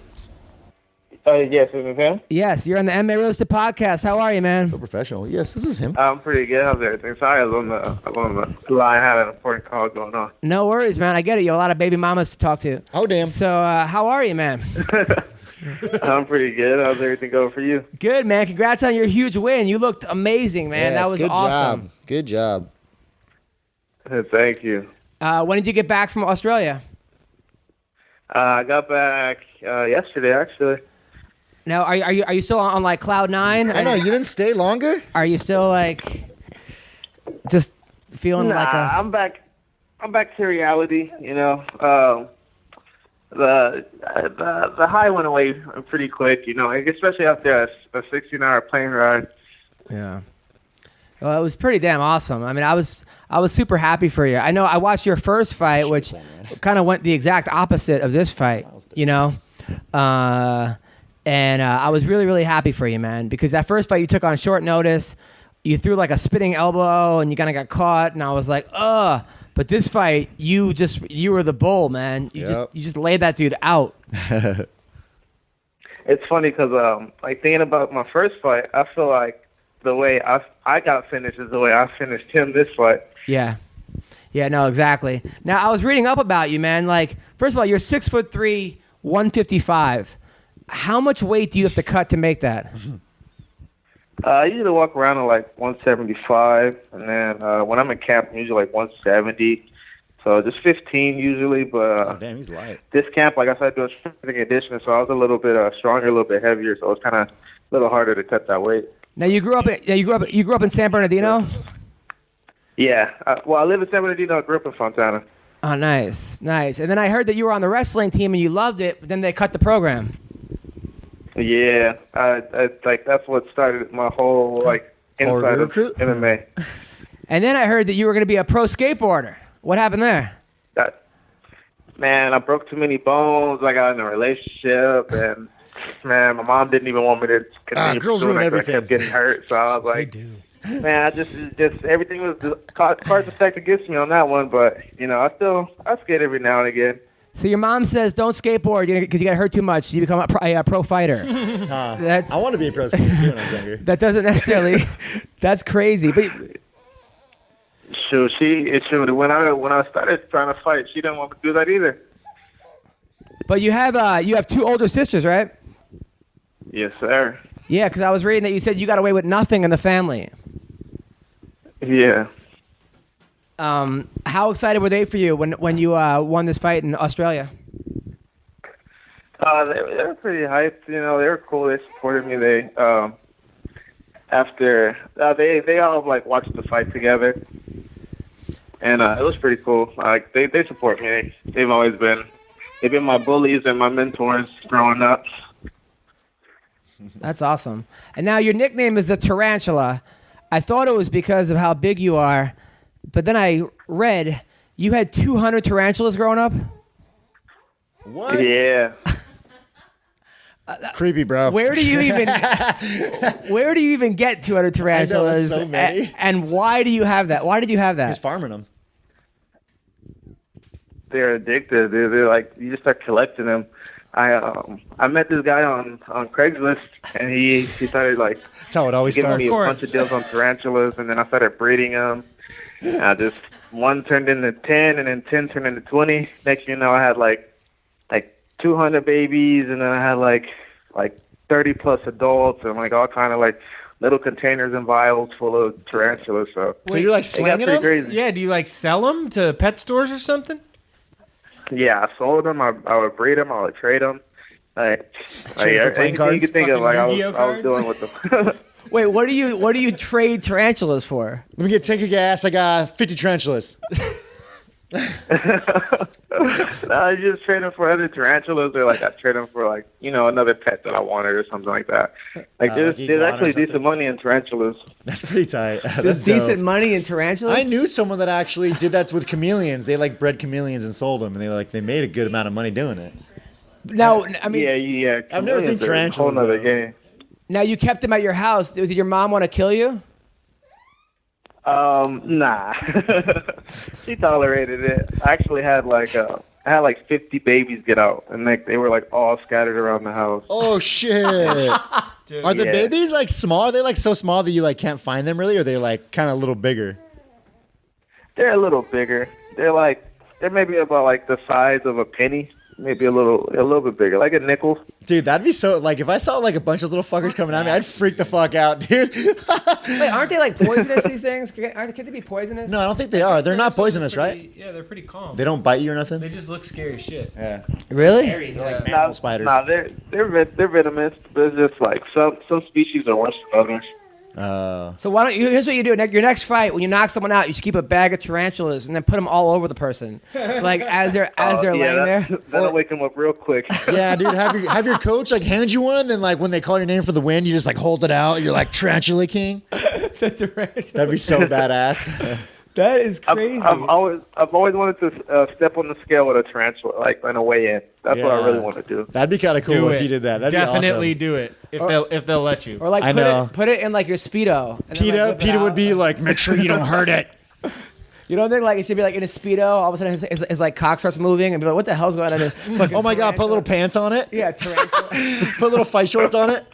Yes, this is him. Yes, you're on the MMA Roasted Podcast. How are you, man? So professional. Yes, this is him. I'm pretty good. How's everything? Sorry, I was on the line. I had an important call going on. No worries, man. I get it. You have a lot of baby mamas to talk to. Oh, damn. So, how are you, man? I'm pretty good. How's everything going for you? Good, man. Congrats on your huge win. You looked amazing, man. Yes, that was good awesome. Job. Good job. Thank you. When did you get back from Australia? I got back yesterday, actually. Now, are you still on like cloud 9? I know, you didn't stay longer? Are you still like just feeling like a? I'm back to reality. You know, the high went away pretty quick. You know, especially after a 16-hour plane ride. Yeah. Well, it was pretty damn awesome. I mean, I was super happy for you. I know I watched your first fight, which kind of went the exact opposite of this fight. You know. And I was really, really happy for you, man, because that first fight you took on short notice, you threw like a spinning elbow and you kind of got caught, and I was like, ugh. But this fight, you were the bull, man. You just laid that dude out. It's funny because like thinking about my first fight, I feel like the way I got finished is the way I finished him this fight. Yeah. Yeah, no, exactly. Now, I was reading up about you, man. Like, first of all, you're 6'3", 155. How much weight do you have to cut to make that? I usually walk around at like 175, and then when I'm in camp, I'm usually like 170. So just 15 usually, but damn, he's light. This camp, like I said, doing strength and conditioning, so I was a little bit stronger, a little bit heavier, so it was kind of a little harder to cut that weight. Now you grew up in San Bernardino? Yeah. Well, I live in San Bernardino. I grew up in Fontana. Oh, nice. And then I heard that you were on the wrestling team and you loved it, but then they cut the program. Yeah. That's what started my whole inside of MMA. And then I heard that you were going to be a pro skateboarder. What happened there? Man, I broke too many bones. I got in a relationship, and man, my mom didn't even want me to continue pursuing it. I kept getting hurt, so I was like, man, I just everything was cards are stacked against me on that one. But I skate every now and again. So your mom says don't skateboard because you got hurt too much. You become a pro fighter. I want to be a pro skater too when I was younger. That doesn't necessarily. That's crazy, but. Shoot. When I started trying to fight, she didn't want me to do that either. But you have two older sisters, right? Yes, sir. Yeah, because I was reading that you said you got away with nothing in the family. Yeah. How excited were they for you when you won this fight in Australia? They were pretty hyped. They were cool. They supported me. They all watched the fight together. And it was pretty cool. They support me. They've been my bullies and my mentors growing up. That's awesome. And now your nickname is the Tarantula. I thought it was because of how big you are, but then I read you had 200 tarantulas growing up. What? Yeah. Creepy, bro. Where do you even get 200 tarantulas? I know, so many. And why do you have that? Why did you have that? He's farming them. They're addicted. They're like, you just start collecting them. I met this guy on Craigslist, and he started that's how it always giving starts. me a bunch of deals on tarantulas, and then I started breeding them. And one turned into 10, and then 10 turned into 20. Next thing you know, I had like 200 babies, and then I had like 30 plus adults, and all kind of little containers and vials full of tarantulas. So you're slinging them? crazy. Yeah, do you sell them to pet stores or something? Yeah, I sold them. I would breed them. I would trade them. Trade for playing cards? You could think of I Yu-Gi-Oh was doing with them. Wait, what do you trade tarantulas for? Let me get a tank of gas. I got 50 tarantulas. I just trade them for other tarantulas, or I trade them for another pet that I wanted or something like that. There's actually decent money in tarantulas. That's pretty tight. There's decent money in tarantulas? I knew someone that actually did that with chameleons. They bred chameleons and sold them, and they made a good amount of money doing it. Now, I mean, yeah. I've never seen tarantulas. A whole nother game. Now you kept them at your house. Did your mom want to kill you? Nah. She tolerated it. I actually had I had 50 babies get out, and they were all scattered around the house. Oh shit! Dude, are the babies small? Are they so small that you can't find them really, or they're kind of a little bigger? They're a little bigger. They're maybe about the size of a penny. Maybe a little bit bigger, like a nickel. Dude, that'd be so. If I saw a bunch of little fuckers coming at me, I'd freak the fuck out, dude. Wait, aren't they poisonous? These things? Can they be poisonous? No, I don't think they are. They're not poisonous, right? Yeah, they're pretty calm. They don't bite you or nothing. They just look scary as shit. Yeah. Really? Scary. They're like mammal spiders. Nah, they're venomous. There's just some species are worse than others. So why don't you? Here's what you do. Your next fight, when you knock someone out, you just keep a bag of tarantulas and then put them all over the person, as they're laying there. That'll wake them up real quick. Yeah, dude. Have your coach hand you one, then when they call your name for the win, you just hold it out. You're Tarantula King. That'd be so badass. That is crazy. I've always wanted to step on the scale with a tarantula, on a way in. That's what I really want to do. That'd be kind of cool if you did that. That'd Definitely be awesome. do it if they'll let you. Or put it in your Speedo. PETA would be make sure you don't hurt it. You don't think it should be in a Speedo? All of a sudden his cock starts moving and be what the hell's going on? Oh my god! Put little pants on it. Yeah, tarantula. Put little fight shorts on it.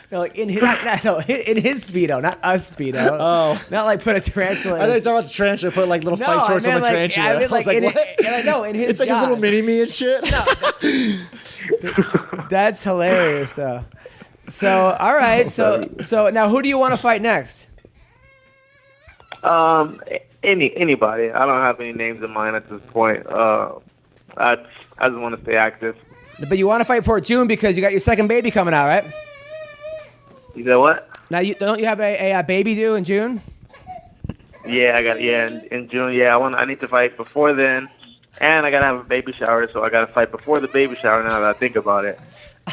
No, in his Speedo, not a Speedo. Oh. Not put a tarantula. I thought you were talking about the tarantula. Put little fight shorts on the tarantula. I was what? No, in his it's his little mini-me and shit. No, that's hilarious, though. So, all right. So now who do you want to fight next? Anybody. I don't have any names in mind at this point. I just want to stay active. But you want to fight for June because you got your second baby coming out, right? You know what? Now, don't you have a baby due in June? Yeah, in June. Yeah, I need to fight before then, and I gotta have a baby shower, so I gotta fight before the baby shower. Now that I think about it,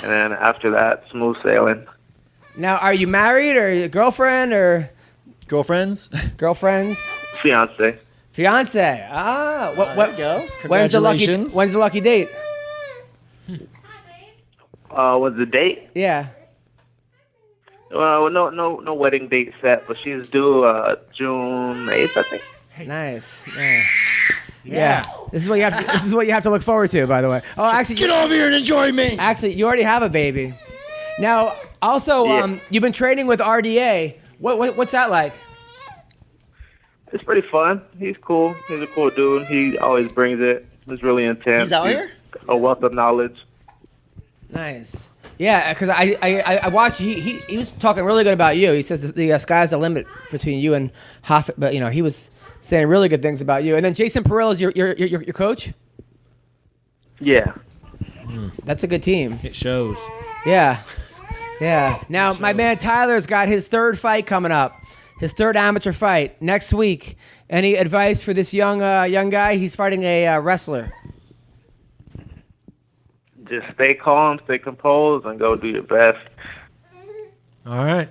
and then after that, smooth sailing. Now, are you married or your girlfriend or Girlfriends? girlfriends? Fiance. Fiance. Ah, what? There you go. When's the Congratulations. lucky date? What's the date? Yeah. Well, no wedding date set, but she's due June 8th, I think. Nice. Yeah. This is what you have to look forward to, by the way. Oh, actually, Get over here and enjoy me. actually, you already have a baby. Now, also, Yeah. you've been training with RDA. What's that like? It's pretty fun. He's cool. He's a cool dude. He always brings it. He's really intense. He's out here? A wealth of knowledge. Nice. Yeah, because I watched. He was talking really good about you. He says the sky's the limit between you and Hoff. But he was saying really good things about you. And then Jason Pereira is your coach. Yeah. That's a good team. It shows. Yeah. Now my man Tyler's got his third fight coming up. His third amateur fight next week. Any advice for this young guy? He's fighting a wrestler. Just stay calm, stay composed, and go do your best. All right.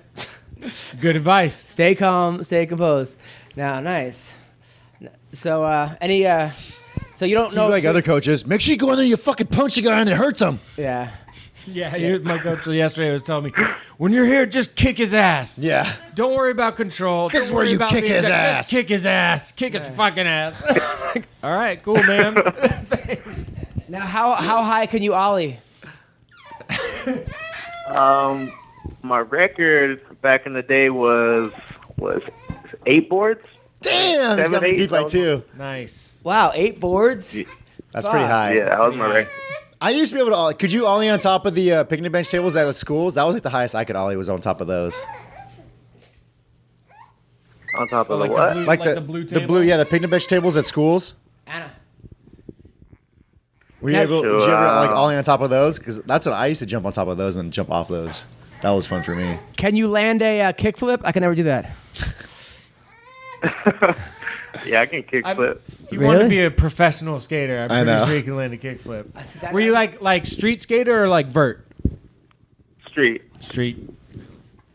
Good advice. Stay calm, stay composed. Now, nice. So, so you don't know Like other coaches, make sure you go in there and you fucking punch the guy and it hurts him. Yeah. Yeah, my coach yesterday was telling me, when you're here, just kick his ass. Yeah. Don't worry about control. This is Don't where worry you about kick being his exact. ass. Just kick his ass. Kick his fucking ass. Like, all right, cool, man. Thanks. Now, how high can you ollie? My record back in the day was 8 boards. Damn, he's 7, got me 8, beat by so- 2. Nice. Wow, 8 boards. That's pretty high. Yeah, that was my record. I used to be able to ollie. Could you ollie on top of the picnic bench tables at the schools? That was like the highest I could ollie was on top of those. On top of Like the what? the blue, Like the blue table. the picnic bench tables at schools. Anna. Were you That- able? Did you ever like ollie on top of those? Because that's what I used to jump on top of those and jump off those. That was fun for me. Can you land a kickflip? I can never do that. Yeah, I can kickflip. You want to Really? be a professional skater. I'm pretty know. sure you can land a kickflip. that- Were you like street skater or like vert? Street. Street.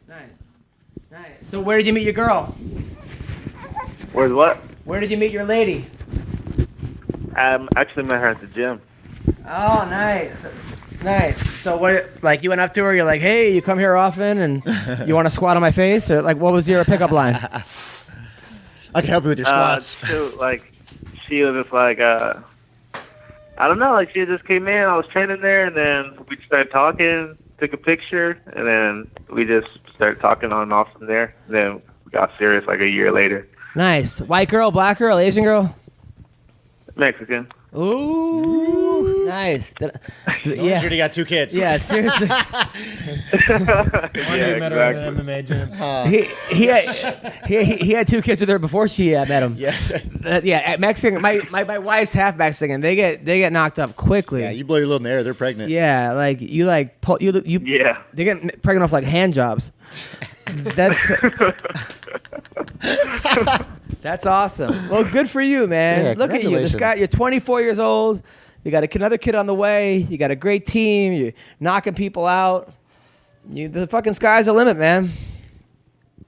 Nice. So where did you meet your girl? Where's what? Where did you meet your lady? I actually met her at the gym. Oh, nice. So what? Like you went up to her, you're like, "Hey, you come here often, and you want to squat on my face?" Or like, what was your pickup line? I can help you with your squats. She was just like, I don't know, like she just came in, I was training there, and then we started talking, took a picture, and then we just started talking on and off from there. And then we got serious like a year later. Nice. White girl, black girl, Asian girl? Mexican. Ooh, nice. You Yeah. already got 2 kids. Yeah, seriously. One day met her at an MMA gym. He had 2 kids with her before she met him. Yeah. Mexican. My wife's half Mexican. They get knocked up quickly. Yeah, you blow your load in the air, they're pregnant. Yeah, like you like pull you. Yeah. They get pregnant off like hand jobs. That's awesome. Well, good for you, man. Yeah, Look at you. This guy, you're 24 years old. You got another kid on the way. You got a great team. You're knocking people out. The fucking sky's the limit, man.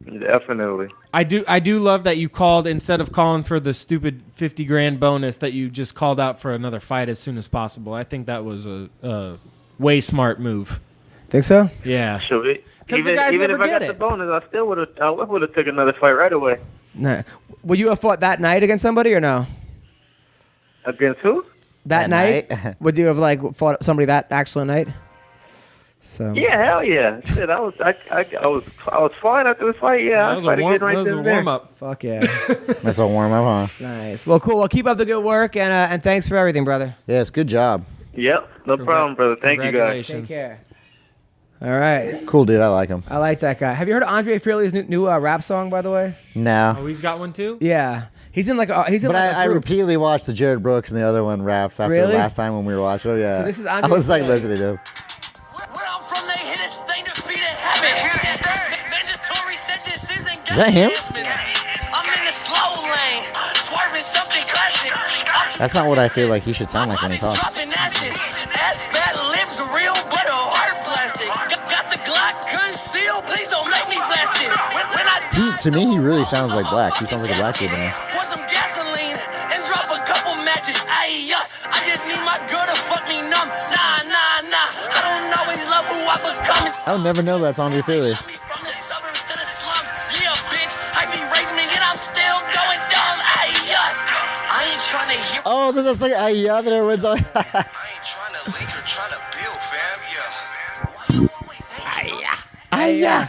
Definitely. I do love that you called, instead of calling for the stupid $50,000 bonus, that you just called out for another fight as soon as possible. I think that was a way smart move. Think so? Yeah. Should we? 'Cause the Even guys if never I get got the it. bonus, I would have took another fight right away. No. Would you have fought that night against somebody or no? Against who? That night? Would you have like fought somebody that actual night? So. Yeah, hell yeah. Shit, I was fine after the fight. Yeah, I That was was a fighting good right warm then and there. up. Fuck yeah. That's a warm up, huh? Nice. Well, cool. Well, keep up the good work and thanks for everything, brother. Yes, good job. Yep, no problem, brother. Thank you, guys. Take care. All right. Cool dude, I like him. I like that guy. Have you heard of Andre Freely's new rap song, by the way? No. Oh, he's got one too? Yeah. He's in like a But I group. repeatedly watched the Jared Brooks and the other one raps after Really? the last time when we were watching. Oh, yeah. So this is I Andre was like Freely. listening to him. Where I'm from, they hit us, they defeated habit. Mandatory sentences and Is that him? I'm in the slow That's not what I feel like he should sound like when he talks. Ass fat lips real, but her heart plastic. Got the Glock concealed. Please don't make me blast it. When I To me, he really sounds like Black. He sounds like a Black dude to me. pour some gasoline and drop a couple matches. I just need my girl to fuck me numb. Nah. I don't always love who I become. I'll never know that's Andre Philly. From the suburbs to the slum. Yeah, bitch. I be raising me and I'm still going dumb. I ain't trying to hear. Oh, that's like yeah, that everyone's on. I ain't trying to link or trying to build, fam. Yeah.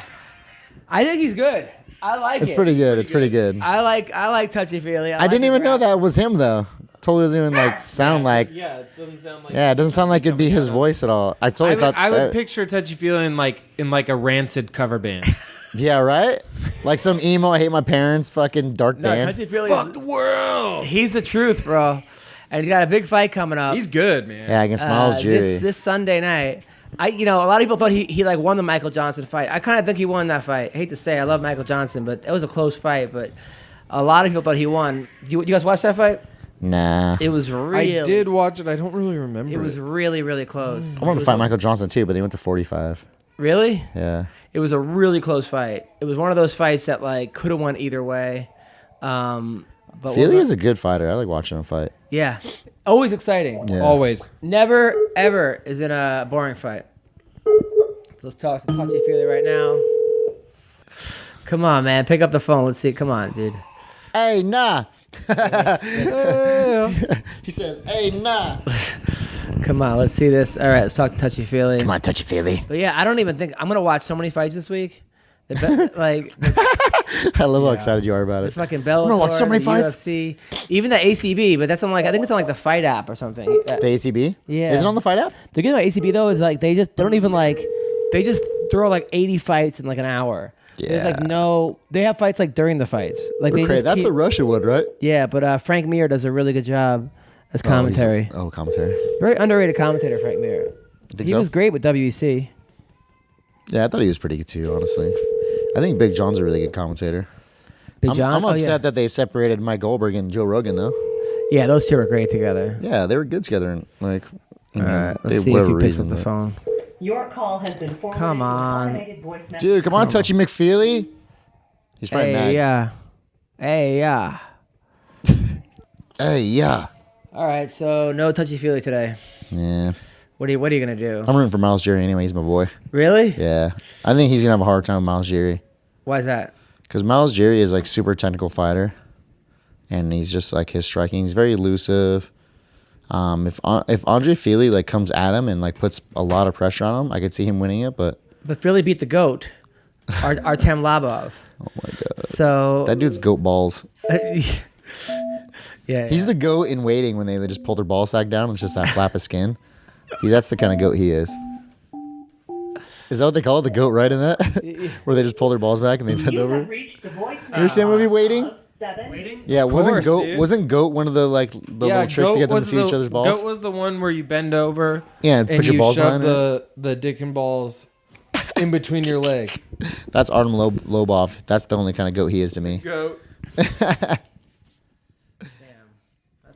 I think he's good. I like it. It's pretty good. It's pretty good. I like Touchy Feely. I didn't even know that was him though. Totally doesn't even like sound like. Yeah, it doesn't sound like. Yeah, it doesn't sound like it'd be his voice at all. I totally thought. I would that, picture Touchy Feely in like a Rancid cover band. Yeah, right. Like some emo. I hate my parents. Fucking dark No, band. Touchy Feely. Fuck the world. He's the truth, bro. And he's got a big fight coming up. He's good, man. Yeah, against Miles Jury. This Sunday night. A lot of people thought he like won the Michael Johnson fight. I kind of think he won that fight. I hate to say, I love Michael Johnson, but it was a close fight. But a lot of people thought he won. You guys watch that fight? Nah. It was really. I did watch it. I don't really remember. It was really, really close. I wanted to fight Michael Johnson too, but he went to 45. Really? Yeah. It was a really close fight. It was one of those fights that like could have went either way. But Feely is a good fighter. I like watching him fight. Yeah, always exciting. Yeah. Always. Never ever is in a boring fight. So let's talk to Touchy Feely right now. Come on, man, pick up the phone. Let's see. Come on, dude. Hey, nah. He says, hey, nah. Come on, let's see this. All right, let's talk to Touchy Feely. Come on, Touchy Feely. But yeah, I don't even think I'm gonna watch so many fights this week. Like I love how excited you are about the it. fucking Bellator, I'm gonna watch so many the fights. UFC, even the ACB. But that's on like I think it's on like the Fight app or something. The ACB? Yeah. Is it on the Fight app? The good about ACB though is like they don't even like they just throw like 80 fights in like an hour. There's like Yeah. they have fights like during the fights. Like they just That's keep, the Russia one, right? yeah, but Frank Mir does a really good job as commentary. Commentary. Very underrated commentator, Frank Mir. Think He so? was great with WEC. Yeah, I thought he was pretty good too, honestly. I think Big John's a really good commentator. Big John. I'm oh, upset yeah. that they separated Mike Goldberg and Joe Rogan, though. Yeah, those two were great together. Yeah, they were good together. And, like, All right, let's see if he picks up the phone. Your call has been forwarded. Come to an on. automated voice message. Dude, come on, Touchy McFeely. He's probably mad. Hey, yeah. Hey, yeah. All right, so no Touchy Feely today. Yeah. What are you gonna do? I'm rooting for Miles Jury anyway. He's my boy. Really? Yeah. I think he's going to have a hard time with Miles Jury. Why is that? Because Miles Jury is like super technical fighter. And he's just like his striking. He's very elusive. If Andre Feely like comes at him and like puts a lot of pressure on him, I could see him winning it. But Philly beat the GOAT, Artem Labov. oh my god, So that dude's goat balls. yeah, He's the goat in waiting when they just pull their ball sack down. It's just that flap of skin. That's the kind of goat he is. Is that what they call it? The goat, right? In that, where they just pull their balls back and they bend You over. have reached the voice You understand movie Waiting? Waiting? Yeah, course, dude. wasn't goat one of the like the little tricks to get them to see each other's balls? Goat was the one where you bend over. Yeah, and put your you balls shove behind the dick and balls in between your legs. That's Artem Lobov. That's the only kind of goat he is to me. Goat.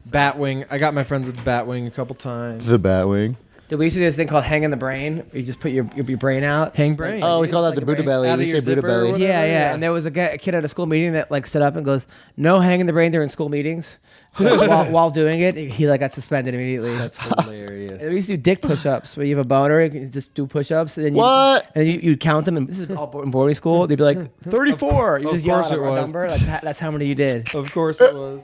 Batwing. I got my friends with Batwing a couple times. The Batwing. Did we used to do this thing called hanging the brain? Where you just put your brain out. Hang brain. Oh, we call that the Buddha belly. Out We of say your Buddha zipper or belly. whatever? Yeah. And there was a kid at a school meeting that like stood up and goes, "No hanging the brain during school meetings." while doing it, he like got suspended immediately. That's hilarious. We used to do dick push-ups where you have a boner, you can just do push-ups, and then What? And you'd count them. And this is all in boarding school. They'd be like 34. You Of just yell course out it a was. number. That's how many you did. Of course it was.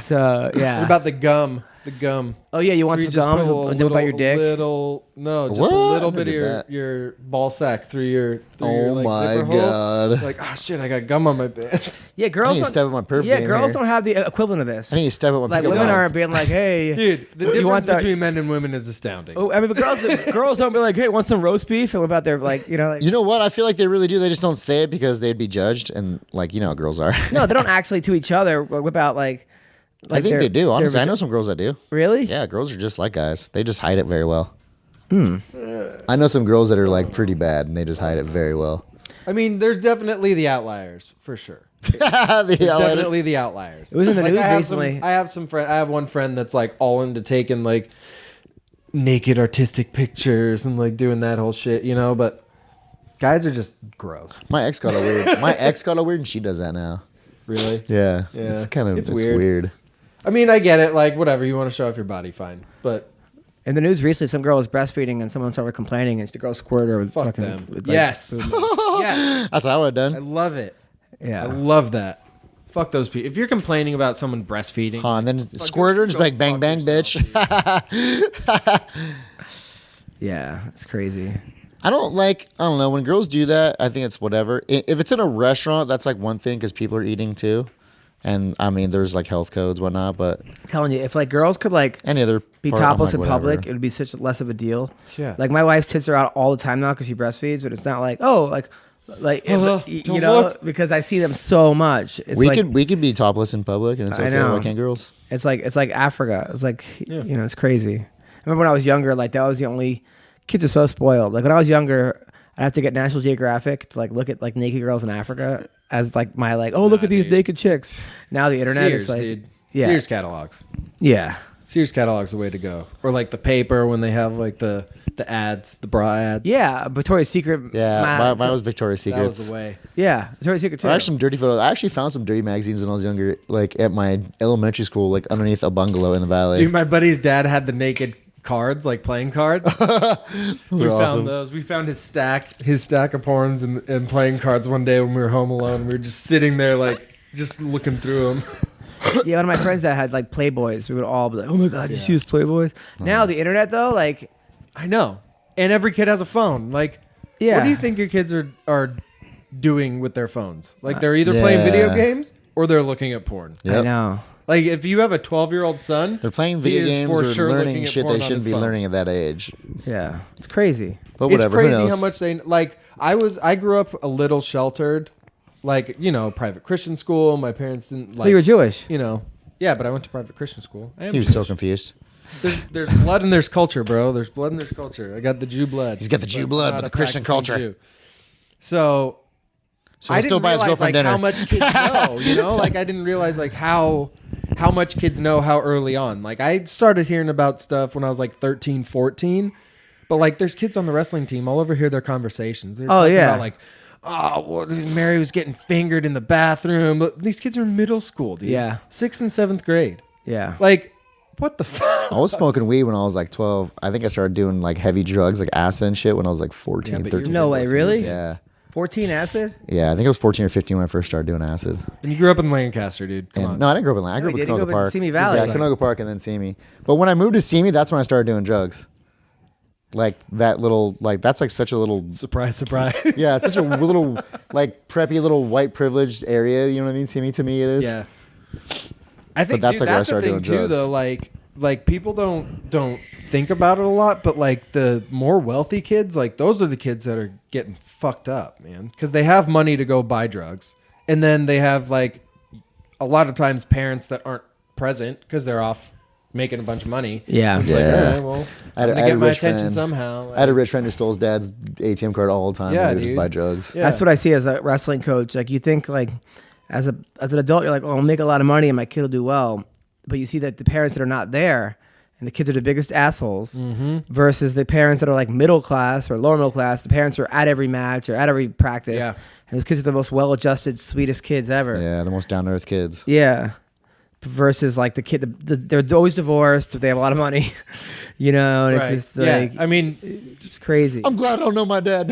So yeah. What about the gum? The gum. Oh yeah, you want Where you some just gum put a and then about your dick? Just What? a little Never bit of did that. your ball sack through your Oh like, my zipper hole. god. Like, oh shit, I got gum on my pants. Yeah, I girls need to don't. step up my perf Yeah, game girls here. don't have the equivalent of this. I need to step up my Like pickup women lines. aren't being like, "Hey, Dude, the you difference want that- between men and women is astounding. Oh, I mean, but girls don't be like, "Hey, want some roast beef?" And what about their like, like. You know what? I feel like they really do. They just don't say it because they'd be judged, and like you know how girls are. No, they don't actually to each other whip out like. I think they do. Honestly, I their- know some girls that do. Really? Yeah, girls are just like guys. They just hide it very well. I know some girls that are like pretty bad, and they just hide it very well. I mean, there's definitely the outliers for sure. Definitely the outliers. It was in the news I have recently. I have one friend that's like all into taking like naked artistic pictures and like doing that whole shit, you know. But guys are just gross. My ex got a weird. My ex got a weird, and she does that now. Really? Yeah. Yeah. It's kind of It's weird. I mean, I get it. Like, whatever. You want to show off your body, fine. But In the news recently, some girl was breastfeeding and someone started complaining, and the girl squirted her with fuck fucking. them. With, like, Yes. food. Yes. That's what I would have I done. love it. I Yeah. love that. Fuck those people. If you're complaining about someone breastfeeding, Huh, and then squirter, just go like bang fuck bang, yourself, bitch. Yeah. It's crazy. I don't know when girls do that. I think it's whatever. If it's in a restaurant, that's like one thing because people are eating too, and I mean there's like health codes whatnot. But I'm telling you, if like girls could like any other be part, I'm topless like, in whatever. public, it would be such less of a deal. Yeah. Like my wife's tits are out all the time now because she breastfeeds, but it's not like you don't know, look. because I see them so much. It's we like could be topless in public and it's I okay. know. Why can't girls? it's like Africa. It's like you know, it's crazy. I remember when I was younger, like that was the only kids are so spoiled. Like when I was younger, I'd have to get National Geographic to like look at like naked girls in Africa as like my like look at these dude. naked chicks. Now the internet Sears, is like dude. yeah Sears catalogs. yeah. Sears catalog's the way to go. Or like the paper when they have like the ads, the bra ads. Yeah, Victoria's Secret. Yeah, mine was Victoria's That Secrets. was the way. Yeah, Victoria's Secret too. I actually some dirty photos. I actually found some dirty magazines when I was younger, like at my elementary school, like underneath a bungalow in the valley. Dude, my buddy's dad had the naked cards, like playing cards. We They're awesome. found those. We found his stack of porns and playing cards one day when we were home alone. We were just sitting there like just looking through them. Yeah, one of my friends that had like Playboys, we would all be like, "Oh my god, you use Playboys?" Now the internet though, like, I know. And every kid has a phone. Like, yeah, what do you think your kids are doing with their phones? Like, they're either playing video Yeah. games or they're looking at porn. I Yep. know. Like, if you have a 12-year-old son, They're playing he video is games for or sure learning looking at shit porn they on shouldn't his be phone. learning at that age. Yeah, it's crazy. But It's whatever. who crazy knows? how much they like. I grew up a little sheltered, like, you know, private Christian school. My parents didn't like. Oh, you were Jewish. You know, yeah, but I went to private Christian school. I am He was so Jewish. confused. There's blood and there's culture, bro. There's blood and there's culture. I got the Jew blood. He's got the Jew but blood I'm not with a the Christian practicing culture. Jew. So So I he still didn't buys his realize like girlfriend dinner. how much kids know. You know, like I didn't realize like how much kids know how early on. Like I started hearing about stuff when I was like 13, 14. But like there's kids on the wrestling team. I'll overhear their conversations. They're talking yeah. about like, oh, well, Mary was getting fingered in the bathroom. But these kids are in middle school, dude. Yeah. 6th and 7th grade. Yeah. Like, what the fuck? I was smoking weed when I was like 12. I think I started doing like heavy drugs like acid and shit when I was like 14, but 13. No way, really? Yeah. 14 acid? Yeah, I think I was 14 or 15 when I first started doing acid. And you grew up in Lancaster, dude. Come And, on. no, I didn't grow up in Atlanta. I grew you up in did. You grew Canoga up in Park. Simi Valley. Yeah, Canoga Park and then Simi. But when I moved to Simi, that's when I started doing drugs. Like that little, like that's like such a little, Surprise, surprise. yeah, it's such a little, like preppy little white privileged area. You know what I mean? Simi to me it is. Yeah. I think that's dude, like where I that's the started thing doing too, drugs. though. Like people don't think about it a lot, but like the more wealthy kids, like those are the kids that are getting fucked up, man, because they have money to go buy drugs, and then they have like a lot of times parents that aren't present because they're off making a bunch of money. Yeah. It's Yeah. like, all right, well, I had I'm a gonna get my rich attention friend. somehow. I had a rich friend who stole his dad's ATM card all the time. Yeah, and he would just dude. buy drugs. Yeah. That's what I see as a wrestling coach. Like you think like as an adult, you're like, oh, I'll make a lot of money and my kid will do well. But you see that the parents that are not there and the kids are the biggest assholes versus the parents that are like middle class or lower middle class. The parents are at every match or at every practice. Yeah. And the kids are the most well-adjusted, sweetest kids ever. Yeah, the most down to earth kids. Yeah. Versus like the kid, they're always divorced. They have a lot of money, you know, and Right. it's just like, I mean, it's crazy. I'm glad I don't know my dad.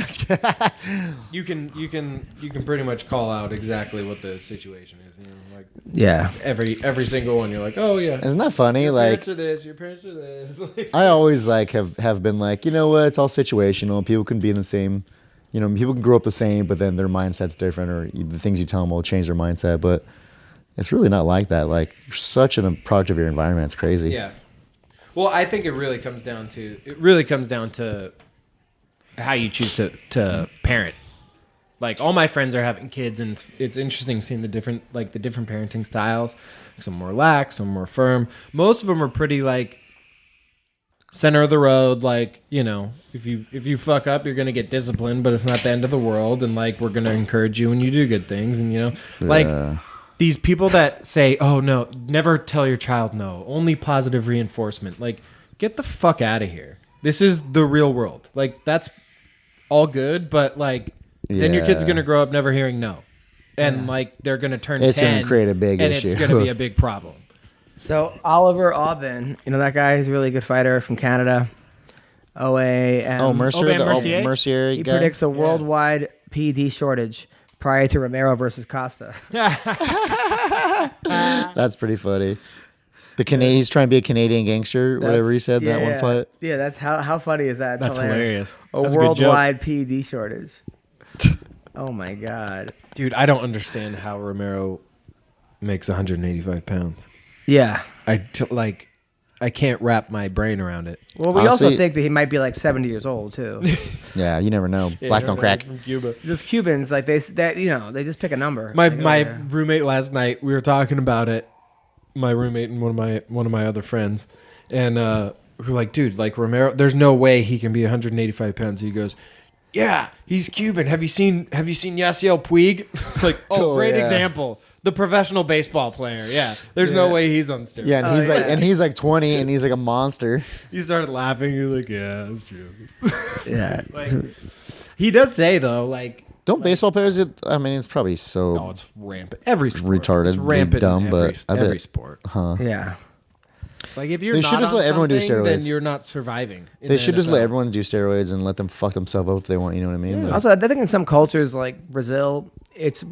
you can pretty much call out exactly what the situation is. You know, like yeah. every single one, you're like, oh yeah, Isn't that funny? your Like parents are this, your parents are this. Like, I always like have been like, you know what? It's all situational. People can be in the same, you know, people can grow up the same, but then their mindset's different, or the things you tell them will change their mindset. But it's really not like that. Like you're such a product of your environment. It's crazy. yeah. Well, I think it really comes down to how you choose to parent. Like all my friends are having kids, and it's interesting seeing the different parenting styles. Some more lax, some more firm. Most of them are pretty like center of the road. Like, you know, if you fuck up, you're gonna get disciplined, but it's not the end of the world. And like, we're gonna encourage you when you do good things. And you know, like these people that say, "Oh no, never tell your child no, only positive reinforcement." Like, get the fuck out of here. This is the real world. Like, that's all good, but like, then your kid's gonna grow up never hearing no, and like they're gonna turn it's 10, gonna create a big and issue. it's gonna be a big problem. So Oliver Aubin, you know that guy? He's a really good fighter from Canada. Mercier. Mercier He guy. predicts a worldwide PED shortage prior to Romero versus Costa. That's pretty funny. He's trying to be a Canadian gangster, whatever he said in that one fight. Yeah, that's how funny is that? It's That's hilarious. A That's a good joke. worldwide PED shortage. Oh my god, Dude, I don't understand how Romero makes 185 pounds. Yeah. I can't wrap my brain around it. Well, we Honestly, also think that he might be like 70 years old too. Yeah, you never know. Black don't crack. From Cuba. Just Cubans, like they just pick a number. My They go my there. roommate last night, we were talking about it. My roommate and one of my other friends, and we're like, dude, like Romero, there's no way he can be 185 pounds. He goes, yeah, he's Cuban. Have you seen Yasiel Puig? It's like, great example. The professional baseball player. Yeah, there's no way he's on steroids. Yeah, and he's like 20, and he's like a monster. You started laughing. You're like, yeah, that's true. Yeah. Like, he does say though, like, Don't baseball players get? I mean, it's probably so. oh, it's rampant. Every sport. Retarded, It's rampant. dumb, in but I every bet- sport. Yeah. Like if you're They not should just on let everyone do something, then steroids. you're not surviving. in They the should just let NFL. everyone do steroids and let them fuck themselves up if they want. You know what I mean? Like, Also, I think in some cultures like Brazil, it's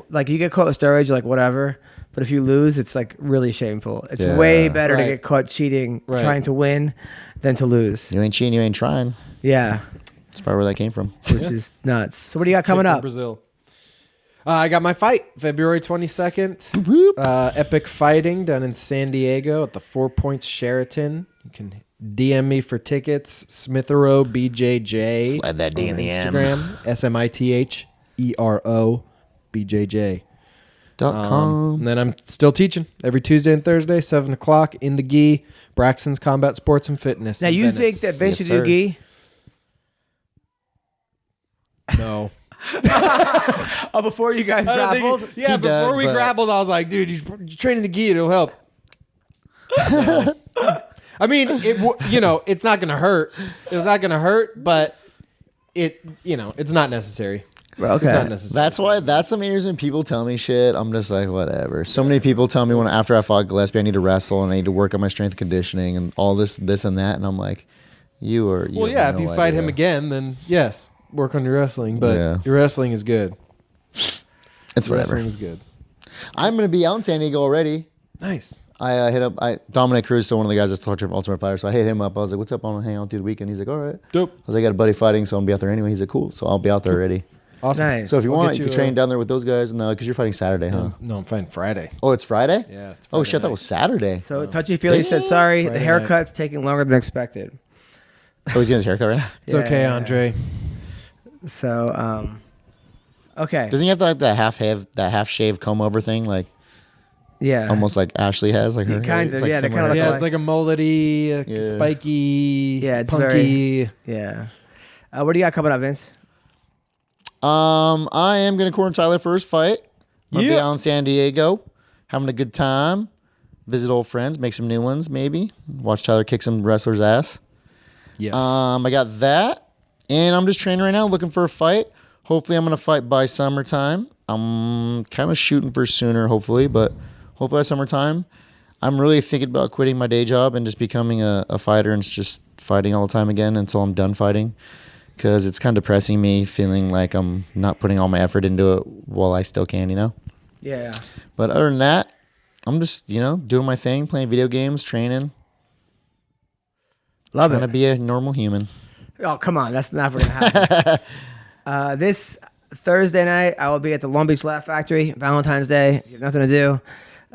like you get caught with steroids, you're like whatever. But if you lose, it's like really shameful. It's Yeah. way better to Right. get caught cheating, Right. trying to win, than to lose. you ain't cheating, you ain't trying. Yeah, That's probably where that came from. which is nuts. So what do you got coming Kick from up? Brazil. I got my fight February 22nd. Whoop. Epic fighting down in San Diego at the 4 Points Sheraton. You can DM me for tickets. Smithero BJJ. Slide that D in the M. Instagram. SMITHERO BJJ. .com. And then I'm still teaching every Tuesday and Thursday, 7 o'clock in the gi. Braxton's Combat Sports and Fitness. Now in you think Venice. that Vince should Yes, do gi? No. Oh, before you guys I don't grappled? think yeah, He before does, we but- grappled, I was like, dude, you're training the gi. It'll help. No. I mean, it's not going to hurt. It's not going to hurt, but it's not necessary. Well, It's not necessary. That's the main reason people tell me shit. I'm just like, whatever. So many people tell me after I fought Gillespie, I need to wrestle and I need to work on my strength and conditioning and all this and that. And I'm like, you Well, have yeah, if no you fight him idea. again, then yes, work on your wrestling. But Yeah. your wrestling is good. It's Your whatever. wrestling is good. I'm going to be out in San Diego already. Nice. I hit up Dominic Cruz, still one of the guys that's talking to Ultimate Fighter. So I hit him up. I was like, what's up? I want to hang out through the weekend. He's like, all right. Dope. I was like, I got a buddy fighting, so I'm going to be out there anyway. He's like, cool. So I'll be out there already. Awesome. Nice. So if you We'll want, get you you can train a- down there with those guys. No, because you're fighting Saturday, huh? No, I'm fighting Friday. Oh, it's Friday? Yeah. It's Oh, Friday shit, that night. was Saturday. So Touchy Feely said, sorry, the Friday haircut's taking longer than expected. Oh, he's getting his haircut right now? It's okay, Yeah. Andre. So, okay. Doesn't he have like that half shave comb over thing, like Yeah. almost like Ashley has, like her? Kind hair? of, It's, like, yeah, they similar. kinda look Yeah, alike. it's like a mullety, Yeah. spiky, Yeah, it's punky. Yeah. What do you got coming up, Vince? I am gonna corner Tyler for his fight. I'll be Yeah. out in San Diego, having a good time. Visit old friends, make some new ones, maybe. Watch Tyler kick some wrestler's ass. Yes. I got that, and I'm just training right now, looking for a fight. Hopefully, I'm gonna fight by summertime. I'm kind of shooting for sooner, hopefully, but hopefully by summertime. I'm really thinking about quitting my day job and just becoming a fighter and just fighting all the time again until I'm done fighting, because it's kind of depressing me, feeling like I'm not putting all my effort into it while I still can, Yeah. But other than that, I'm just, doing my thing, playing video games, training. Love Trying to it. be a normal human. Oh, come on. That's never going to happen. This Thursday night, I will be at the Long Beach Laugh Factory, Valentine's Day. You have nothing to do.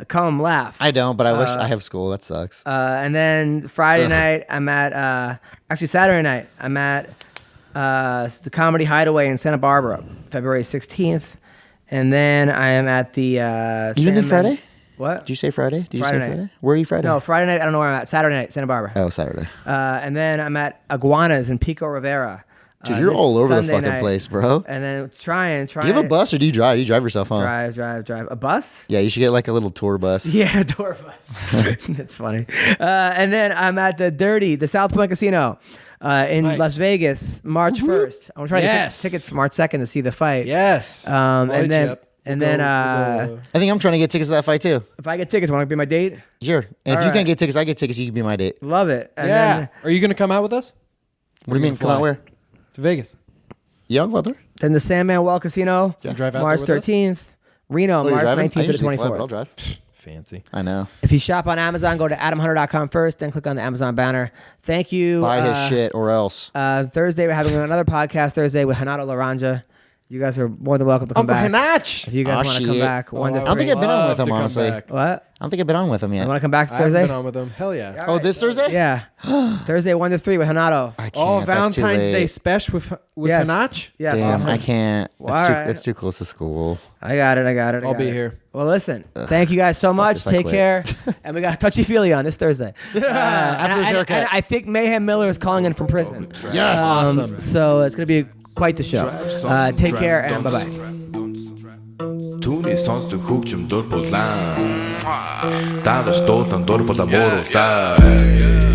Come laugh. I don't, but I wish I have school. That sucks. And then Friday night, I'm at, actually Saturday night, I'm at the Comedy Hideaway in Santa Barbara, February 16th. And then I am at the... You didn't do Friday? What? Did you say Friday? Did Friday you say night. Friday? Where are you Friday? No, Friday night. I don't know where I'm at. Saturday night, Santa Barbara. Oh, Saturday. And then I'm at Iguanas in Pico Rivera. Dude, you're this all over Sunday the fucking night. place, bro. And then trying. Do you have a bus or do you drive? You drive yourself, huh? Drive. A bus? Yeah, you should get like a little tour bus. Yeah, a tour bus. That's funny. And then I'm at the South Point Casino in Las Vegas, March 1st. I'm trying to get tickets for March 2nd to see the fight. Yes. And then I think I'm trying to get tickets to that fight too. if I get tickets, want to be my date? Sure. And if All you right. can't get tickets, I get tickets. You can be my date. Love it. And Yeah. then, Are you going to come out with us? What do you mean? Come out where? To Vegas. Yeah, I'll go out there. then the Sandman Well Casino, Drive out March there with us? 13th. Reno, Oh, you're March driving? 19th I to the usually fly, but 24th. I'll drive. Fancy. I know. If you shop on Amazon, go to adamhunter.com first, then click on the Amazon banner. Thank you. Buy his shit or else. Thursday, we're having another podcast Thursday with Hanato Laranja. You guys are more than welcome to come Uncle back. Hanach. If you guys Aw, want to come shit. back, 1 to I don't 3. think I've been on with Love him, to come honestly. back. What? I don't think I've been on with him You yet. want to come back I've been Thursday? on with them. Hell yeah. Oh, this Thursday? Yeah. Thursday, 1 to 3 with Hanato. I can't. Oh, That's too Valentine's late. Day special with Yes. Hanach? Yes. Damn, awesome. I can't. Well, It's, alright. it's too close to school. I got it. I'll be here. Well, listen. Thank you guys so much. this, I Take quit. care. And we got Touchy Feely on this Thursday. After his haircut. and I think Mayhem Miller is calling in from prison. Yes. So it's going to be quite the show. Take care and bye-bye. Түүний сонсдог хөгжим дур булаан. Даалж дуулан дур булаа мууруулаа.